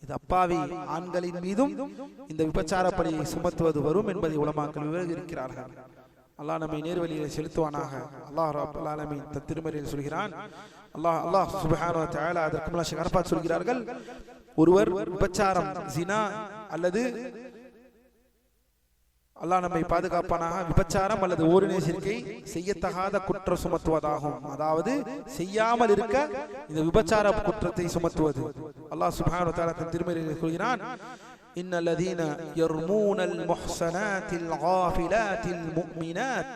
இது அப்பாவி ஆண்களின் மீதும் இந்த விபச்சார பழியை சுமத்துவது வரும் என்பதை உலமாக்கள் விவரிக்கிறார்கள். அல்லாஹ் நம்மை நேர்வழியில் செலுத்துவானாக. அல்லாஹ் ரப்பல் ஆலமீன் தன் திருமறையில் சொல்கிறான். அல்லாஹ் சுப்ஹானஹு வ தஆலா அதற்கு முன்னால் ஷேக் அரஃபாத் சொல்கிறார்கள், ஒருவர் விபச்சாரம், ஜினா அல்லது அல்லாஹ் நம்மை பாதுகாப்பானாக, விபச்சாரம் அல்லது ஓரினை சேர்க்கை செய்யத்தகாத குற்றம் சுமத்துவதாகும். அதாவது செய்யாமல் இருக்க இந்த விபச்சார குற்றத்தை சுமத்துவது. அல்லாஹ் சுப்ஹானஹு வ தஆலா தன் திருமறையில் சொல்கிறான், இன்னல்லதீன யர்மூனல் முஹ்ஸனாத்தில் காஃபிலாத்தில் முஃமினாத்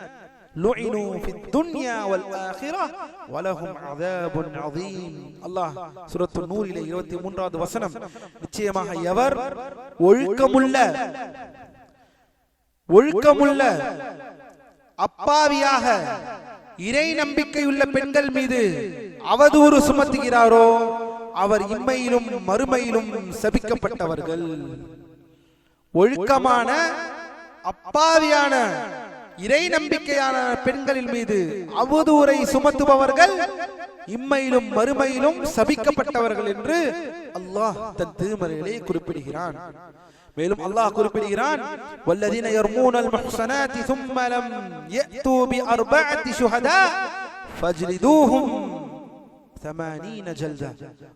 லுஇனு ஃபித் துன்யா வல் ஆখিরাহ வலஹும் அஸாபுன் அதீம். அல்லாஹ் சூரத்துன் நூரிலே 23வது வசனம், நிச்சயமாக எவர் ஒழுக்கமுள்ள அப்பாவியாக இறை நம்பிக்கையுள்ள பெண்கள் மீது அவதூறு சுமத்துகிறாரோ அவர் இம்மையிலும் மறுமையிலும் சபிக்கப்பட்டவர்கள். ஒழுக்கமான அப்பாவியான இறை நம்பிக்கையான பெண்களின் மீது அவதூறை சுமத்துபவர்கள் இம்மையிலும் மறுமையிலும் சபிக்கப்பட்டவர்கள் என்று அல்லாஹ் தன் திருமறையிலே குறிப்பிடுகிறான். மேலும் அல்லாஹ் குறிப்பிடுகிறான், வல்லதீன யர்மூனல் முஹ்ஸனாத்தி ثم لم يأتوا بأربعة شهداء فاجلدوهم 80 جلدة.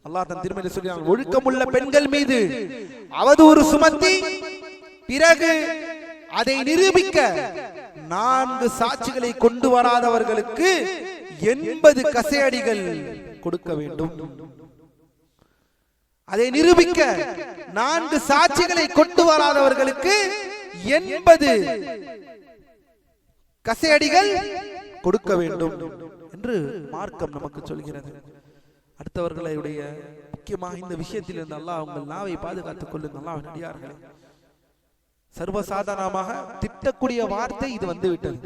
அல்லாஹ் தன் திருமறையில் சொல்கிறான், ஒழுக்கமுள்ள பெண்கள் மீது அவதூறு சுமத்தி பிறகு அதை நிரூபிக்க 4 சாட்சிகளை கொண்டு வராதவர்களுக்கு 80 கசையடிகள் கொடுக்க வேண்டும். அதை நிரூபிக்க 4 சாட்சிகளை கொண்டு வராதவர்களுக்கு 80 கசையடிகள் கொடுக்க வேண்டும் என்று மார்க்கம் நமக்கு சொல்கிறது. அடுத்தவர்களுடைய முக்கியமாக இந்த விஷயத்தில் இருந்து அல்லாஹ் உங்கள் நாவை பாதுகாத்துக் கொள்ளுங்கள். அல்லாஹ்வின் அடியார்களே, சர்வசாதாரணமாக திட்டக்கூடிய வார்த்தை இது வந்து விட்டது.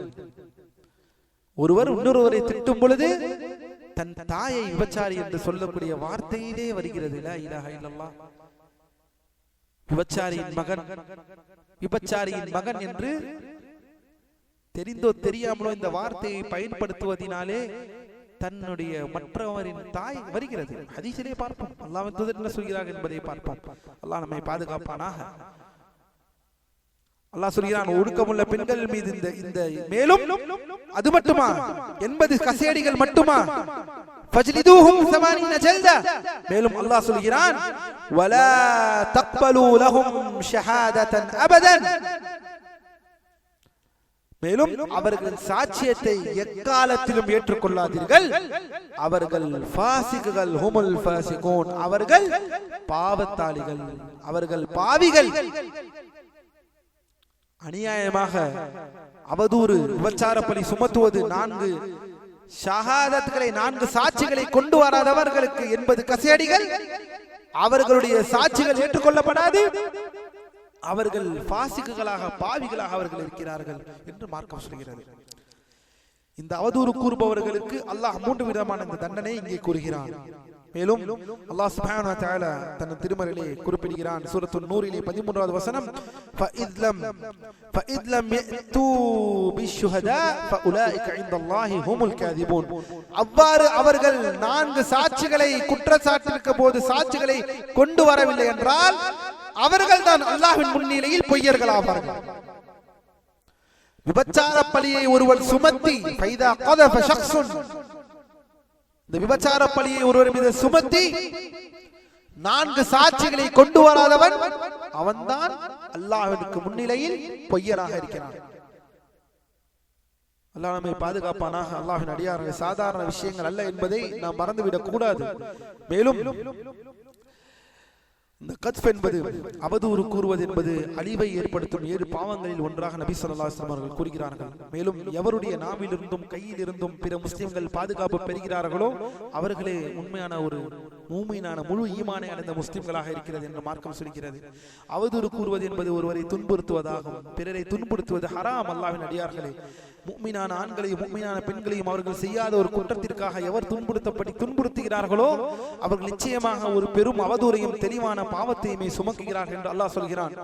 ஒருவர் இன்னொருவரை திட்டும் பொழுது தன் தாயை விபச்சாரி என்று சொல்லக்கூடிய வார்த்தையிலே வருகிறது. லா இலாஹ இல்லல்லாஹ். விபச்சாரியின் மகன் என்று தெரிந்தோ தெரியாமலோ இந்த வார்த்தையை பயன்படுத்துவதினாலே தன்னுடைய மற்றவரின் தாய் வருகிறது. ஹதீஸிலே பார்ப்போம், அல்லாஹ்வின் தூதர் என்ன சொல்கிறார்கள் என்பதை பார்ப்போம். அல்லாஹ் நம்மை பாதுகாப்பானாக. அல்லாஹ் சொல்கிறான், ஒழுக்கமுள்ள பெண்கள் மீது இந்த மேலும் அது மட்டுமா 80 கசையடிகள் மட்டுமா, ஃபஜ்லிதூஹும் 80 ஜல்தா. மேலும் அல்லாஹ் சொல்கிறான், வலா தக்பலு லஹும் ஷஹாதத்தன் அபதன். மேலும் அவர்கள் சாட்சியத்தை எக்காலத்திலும் ஏற்றுக்கொள்ளாதீர்கள். அவர்கள் ஃபாசிக்குகள், ஹுமுல் ஃபாசிகூன். அவர்கள் பாவத்தாளிகள், அவர்கள் பாவிகள். அநியாயமாக அவதூறு விபச்சார பழி சுமத்துவது, 4 ஷஹாதத்களை 4 சாட்சிகளை கொண்டு வராதவர்களுக்கு 80 கசையடிகள். அவர்களுடைய சாட்சிகள் ஏற்றுக்கொள்ளப்படாது. அவர்கள் பாசிக்குகளாக, பாவிகளாக அவர்கள் இருக்கிறார்கள் என்று மார்க்கம் சொல்கிறது. இந்த அவதூறு கூறுபவர்களுக்கு அல்லாஹ் 3 விதமான இந்த தண்டனை இங்கே கூறுகிறான். மேலும் அல்லாஹ் சுப்ஹானஹு வ தஆலா தன் திருமறையிலே குறிப்பிடுகிறான். சூரத்துன் நூரிலே 13வது வசனம், فَإِذْ لَمْ يَأْتُوا بِالشُّهَدَاءِ فَأُولَئِكَ عِندَ اللَّهِ هُمُ الْكَاذِبُونَ. அவ்வாறு அவர்கள் 4 சாட்சிகளை, குற்றச்சாட்டிருக்க போது சாட்சிகளை கொண்டு வரவில்லை என்றால் அவர்கள் தான் அல்லாஹ்வின் முன்னிலையில் பொய்யர்களாவார்கள். விபச்சார பழியை ஒருவர் சுமத்தி, ஃபைதா கதஃப ஷக்ஸுன், இந்த விபச்சார பழியை ஒருவர் மீது சுமத்தி 4 சாட்சிகளை கொண்டு வராதவன் அவன்தான் அல்லாஹ்விற்கு முன்னிலையில் பொய்யராக இருக்கிறான். அல்லாஹ் நம்மை பாதுகாப்பானாக. அல்லாஹ்வின் அடியார்கள் சாதாரண விஷயங்கள் அல்ல என்பதை நாம் மறந்துவிடக் கூடாது. மேலும் இந்த கத்ஃப் என்பது அவதூறு கூறுவது என்பது அழிவை ஏற்படுத்தும் 7 பாவங்களில் ஒன்றாக நபி ஸல்லல்லாஹு அலைஹி வஸல்லம் அவர்கள் கூறுகிறார்கள். மேலும் எவருடைய நாவிலிருந்தும் கையிலிருந்தும் பிற முஸ்லிம்கள் பாதுகாப்பு பெறுகிறார்களோ அவர்களே உண்மையான ஒரு மூமினான முழு ஈமானை அடைந்த முஸ்லிம்களாக இருக்கிறது என்று மார்க்கம் சொல்கிறது. அவதூறு கூறுவது என்பது ஒருவரை துன்புறுத்துவதாகும். பிறரை துன்புறுத்துவது ஹராம். அல்லாஹ்வின் அடியார்களே, முஃமினான ஆண்களையும் முஃமினான பெண்களையும் அவர்கள் செய்யாத ஒரு குற்றத்திற்காக எவர் துன்புறுத்துகிறார்களோ அவர்கள் நிச்சயமாக ஒரு பெரும் அவதூறையும் தெளிவான பாவத்தையுமே சுமக்குகிறார்கள் என்று அல்லாஹ் சொல்கிறான்.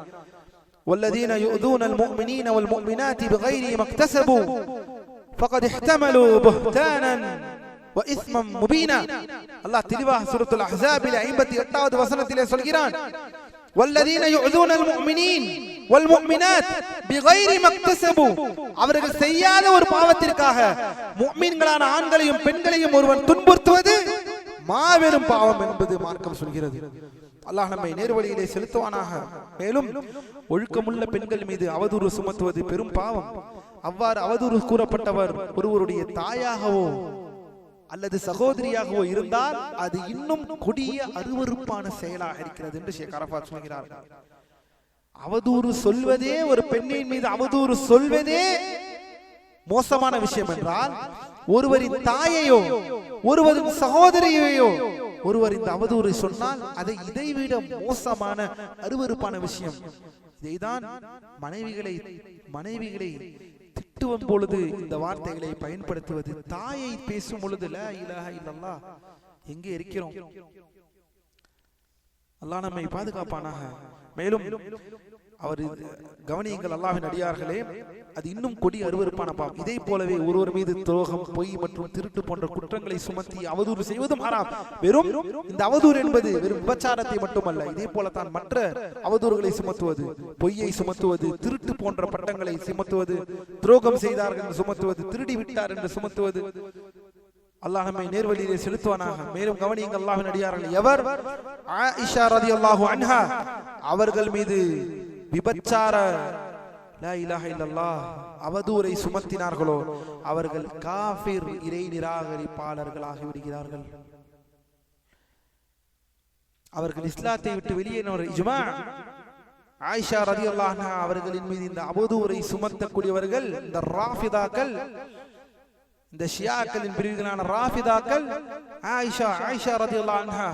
வல்லதீன யுதுனல் முஃமினீன வல் முஃமினாத்தி பிகைரி மக்தஸபு ஃபகத் இஹ்தமலு புஹ்தானன் வ இஸ்மம் முபீனா. அல்லாஹ் தெளிவாக சூரத்துல் அஹ்ஸாபில் 58வது வசனத்திலே சொல்கிறான், வல்லதீன யுதுனல் முஃமினீன் வல் முஃமினாத் பிகைரி மக்தஸபு, அவர்கள் செய்யாத ஒரு பாவத்திற்காக முஃமின்களான ஆண்களையும் பெண்களையும் ஒருவன் துன்புறுத்துவது மாபெரும் பாவம் என்பது மார்க்கம் சொல்கிறது. அல்லாஹ் நம்மை நேர்வழியிலே செலுத்துவானாக. மேலும் ஒழுக்கமுள்ள பெண்கள் மீது அவதூறு சுமத்துவது பெரும் பாவம். அவ்வாறு அவதூறு கூறப்பட்டவர் ஒருவருடைய தாயாகவோ அல்லது சகோதரியாகவோ இருந்தால் அது இன்னும் கொடிய அருவருப்பான செயலாக இருக்கிறது என்று ஷேக் அரஃபாத் சொல்கிறார். அவதூறு சொல்வதே, ஒரு பெண்ணின் மீது அவதூறு சொல்வதே மோசமான விஷயம் என்றால், ஒருவரின் தாயையோ ஒருவரின் சகோதரியையோ ஒருவர் இந்த அவதூறு சொன்னால் அதை இதைவிட மோசமான அருவருப்பான விஷயம். இதைதான் மனைவிகளை திட்டுவம் பொழுது இந்த வார்த்தைகளை பயன்படுத்துவது. தாயை பேசும் பொழுது லா இலாஹ இல்லல்லாஹ் எங்கே இருக்கிறோம்? அல்லாஹ் நம்மை பாதுகாப்பானாக. மேலும் அவர் கவனியுங்கள் அல்லாஹ்வின் அடியார்களே, அது இன்னும் கொடி அருவருப்பான பாவம். இதை போலவே ஒருவர் மீது துரோகம், பொய் மற்றும் திருட்டு போன்ற குற்றங்களை சுமத்தி அவதூறு செய்வதும் ஹராம். வெறும் இந்த அவதூறு என்பது வெறும் விபச்சாரத்தை மட்டுமல்ல, இதே போலத்தான் மற்ற அவதூறுகளை சுமத்துவது, பொய்யை சுமத்துவது, திருட்டு போன்ற பட்டங்களை சுமத்துவது, துரோகம் செய்தார்கள் என்று சுமத்துவது, திருடி விட்டார் என்று சுமத்துவது. அல்லாஹ் நம்மை நேர்வழியிலே செலுத்துவானாக. மேலும் கவனியுங்கள் அல்லாஹ்வின் அடியார்கள், எவர் ஆயிஷா ரலியல்லாஹு அன்ஹா அவர்கள் மீது விபச்சார லா இலாஹ இல்லல்லாஹ் அவதூறை சுமத்தினார்களோ அவர்கள் காஃபிர், இறை நிராகரிப்பாளர்களாகி விடுகிறார்கள். அவர்கள் இஸ்லாத்தை விட்டு வெளியேறினர். இஜ்மா. ஆயிஷா ரலியல்லாஹு அன்ஹா அவர்களின் மீது இந்த அவதூறை சுமத்தக்கூடியவர்கள் இந்த ராஃபிதாக்கள், இந்த ஷியாக்களின் பிரிவுகளான ராஃபிதாக்கள் ஆயிஷா ரலியல்லாஹு அன்ஹா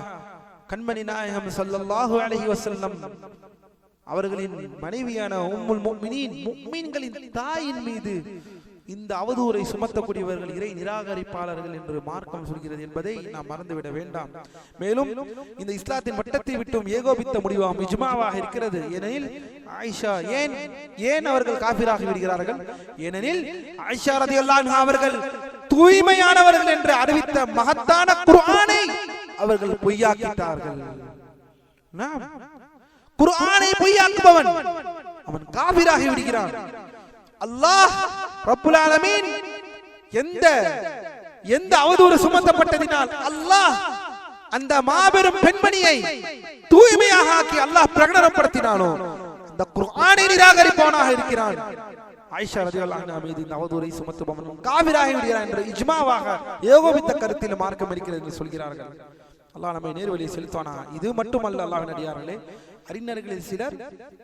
கண்மணி நாயகம் ஸல்லல்லாஹு அலைஹி வஸல்லம் அவர்களின் மனைவியான உம்முல் முஃமினீன், முஃமின்களின் தாயின் மீது இந்த அவதூறை சுமத்தக்கூடியவர்கள் இறை நிராகரிப்பாளர்கள் என்று மார்க்கம் சொல்கிறது என்பதை நாம் மறந்துவிட வேண்டாம். மேலும் இந்த இஸ்லாத்தின் வட்டத்தை விட்டும் ஏகோபித்த முடிவாகும் இஜ்மாவாக இருக்கிறது. ஏனெனில் ஆயிஷா ஏன் அவர்கள் காஃபிராகி விடுகிறார்கள்? ஏனெனில் ஆயிஷா ரலியல்லாஹு அன்ஹா அவர்கள் தூய்மையானவர்கள் என்று அறிவித்த மகத்தான குர்ஆனை அவர்கள் பொய்யாக்கிட்டார்கள். குர்ஆனை பொய்யாக்குபவன் அவன் காஃபிராகி விடுகிறான். அல்லாஹ் ரப்புல் ஆலமீன் எந்த அவதூறு சுமத்தப்பட்டதினால் அல்லாஹ் அந்த மாபெரும் பெண்மணியை தூய்மையாக ஆக்கி அல்லாஹ் பிரகடனப்படுத்தினானோ அந்த குர்ஆனை நிராகரிப்பவனாக இருக்கிறான். ஆயிஷா ரலியல்லாஹு அன்ஹா மீது இந்த அவதூறை சுமத்துபவன் காஃபிராகி விடுகிறான் என்று இஜ்மாவாக ஏகோபித்த கருத்தில் மார்க்கம் இருக்கிறது என்று சொல்கிறார்கள். அல்லாஹ் நம்மை நேர்வழியை செலுத்துவானா. இது மட்டுமல்ல அல்லாஹ்வின் அடியார்களே, அறிஞர்களில் சிலர்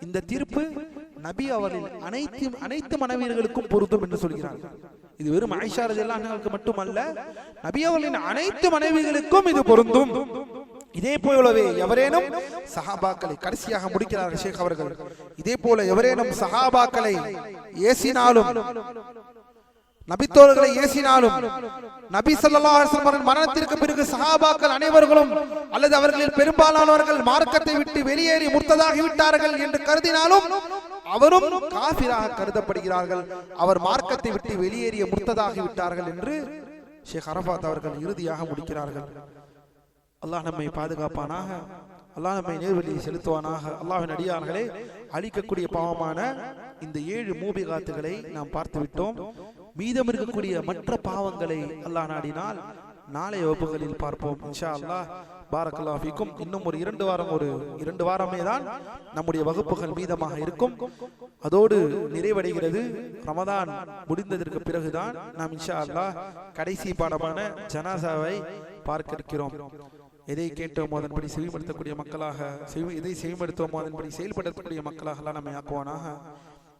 இந்த தீர்ப்பு நபி அவர்களின் அனைத்து மனைவியர்களுக்கும் பொருந்தும் என்று சொல்கிறார்கள். இது வெறும் ஆயிஷா ரலியல்லாஹு அன்ஹாவுக்கு மட்டுமல்ல, நபி அவர்களின் அனைத்து மனைவிகளுக்கும் இது பொருந்தும். இதே போலவே எவரேனும் சஹாபாக்களை, கடைசியாக முடிக்கிறார்கள் ஷேக் அவர்கள், இதே போல எவரேனும் சஹாபாக்களை ஏசினாலும், நபித்தோர்களை ஏசினாலும், நபி ஸல்லல்லாஹு அலைஹி வஸல்லம் மரணத்திற்கு பிறகு சஹாபாக்கள் அனைவர்களும் அல்லது அவர்களில் பெரும்பாலானவர்கள் மார்க்கத்தை விட்டு வெளியேறி முர்த்ததாகி விட்டார்கள் என்று கருதினாலும் அவரும் காஃபிராக கருதப்படுகிறார்கள். அவர் மார்க்கத்தை விட்டு வெளியேறிய முர்த்ததாகி விட்டார்கள் என்று ஷேக் அரஃபாத் அவர்கள் இறுதியாக முடிக்கிறார்கள். அல்லாஹ் நம்மை பாதுகாப்பானாக. அல்லாஹ் நம்மை நேர்வழியை செலுத்துவானாக. அல்லாஹ்வின் அடியார்களே, அழிக்கக்கூடிய பாவமான இந்த 7 மூபிகாத்துகளை நாம் பார்த்து விட்டோம். மீதம் இருக்கக்கூடிய மற்ற பாவங்களை அல்லாஹ் நாடினால் நாளைய வகுப்புகளில் பார்ப்போம் இன்ஷா அல்லாஹ். பாரக்கல்லாஹு ஃபீக்கும். இன்னும் ஒரு 2 வாரமே தான் நம்முடைய வகுப்புகள் மீதமாக இருக்கும். அதோடு நிறைவடைகிறது. ரமதான் முடிந்ததற்கு பிறகுதான் நாம் இன்ஷா அல்லாஹ் கடைசி பாடமான ஜனாசாவை பார்க்க இருக்கிறோம். எதை கேட்டோமோ அதன்படி செவிப்படுத்தக்கூடிய மக்களாக, எதை செவிப்படுத்தோமோ அதன்படி செயல்படக்கூடிய மக்களாக அல்லாஹ் நம்மை ஆக்குவானாக.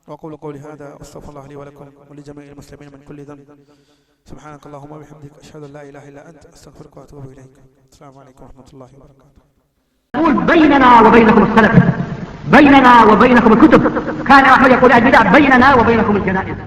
وأقول قولي هذا واستغفر الله لي ولكم ولجميع المسلمين من كل ذنب. سبحانك اللهم وبحمدك أشهد أن لا إله إلا أنت أستغفرك وأتوب إليك. السلام عليكم ورحمة الله وبركاته. يقول بيننا وبينكم السلف، بيننا وبينكم الكتب. كان أحمد يقول البدع بيننا وبينكم الجنائز.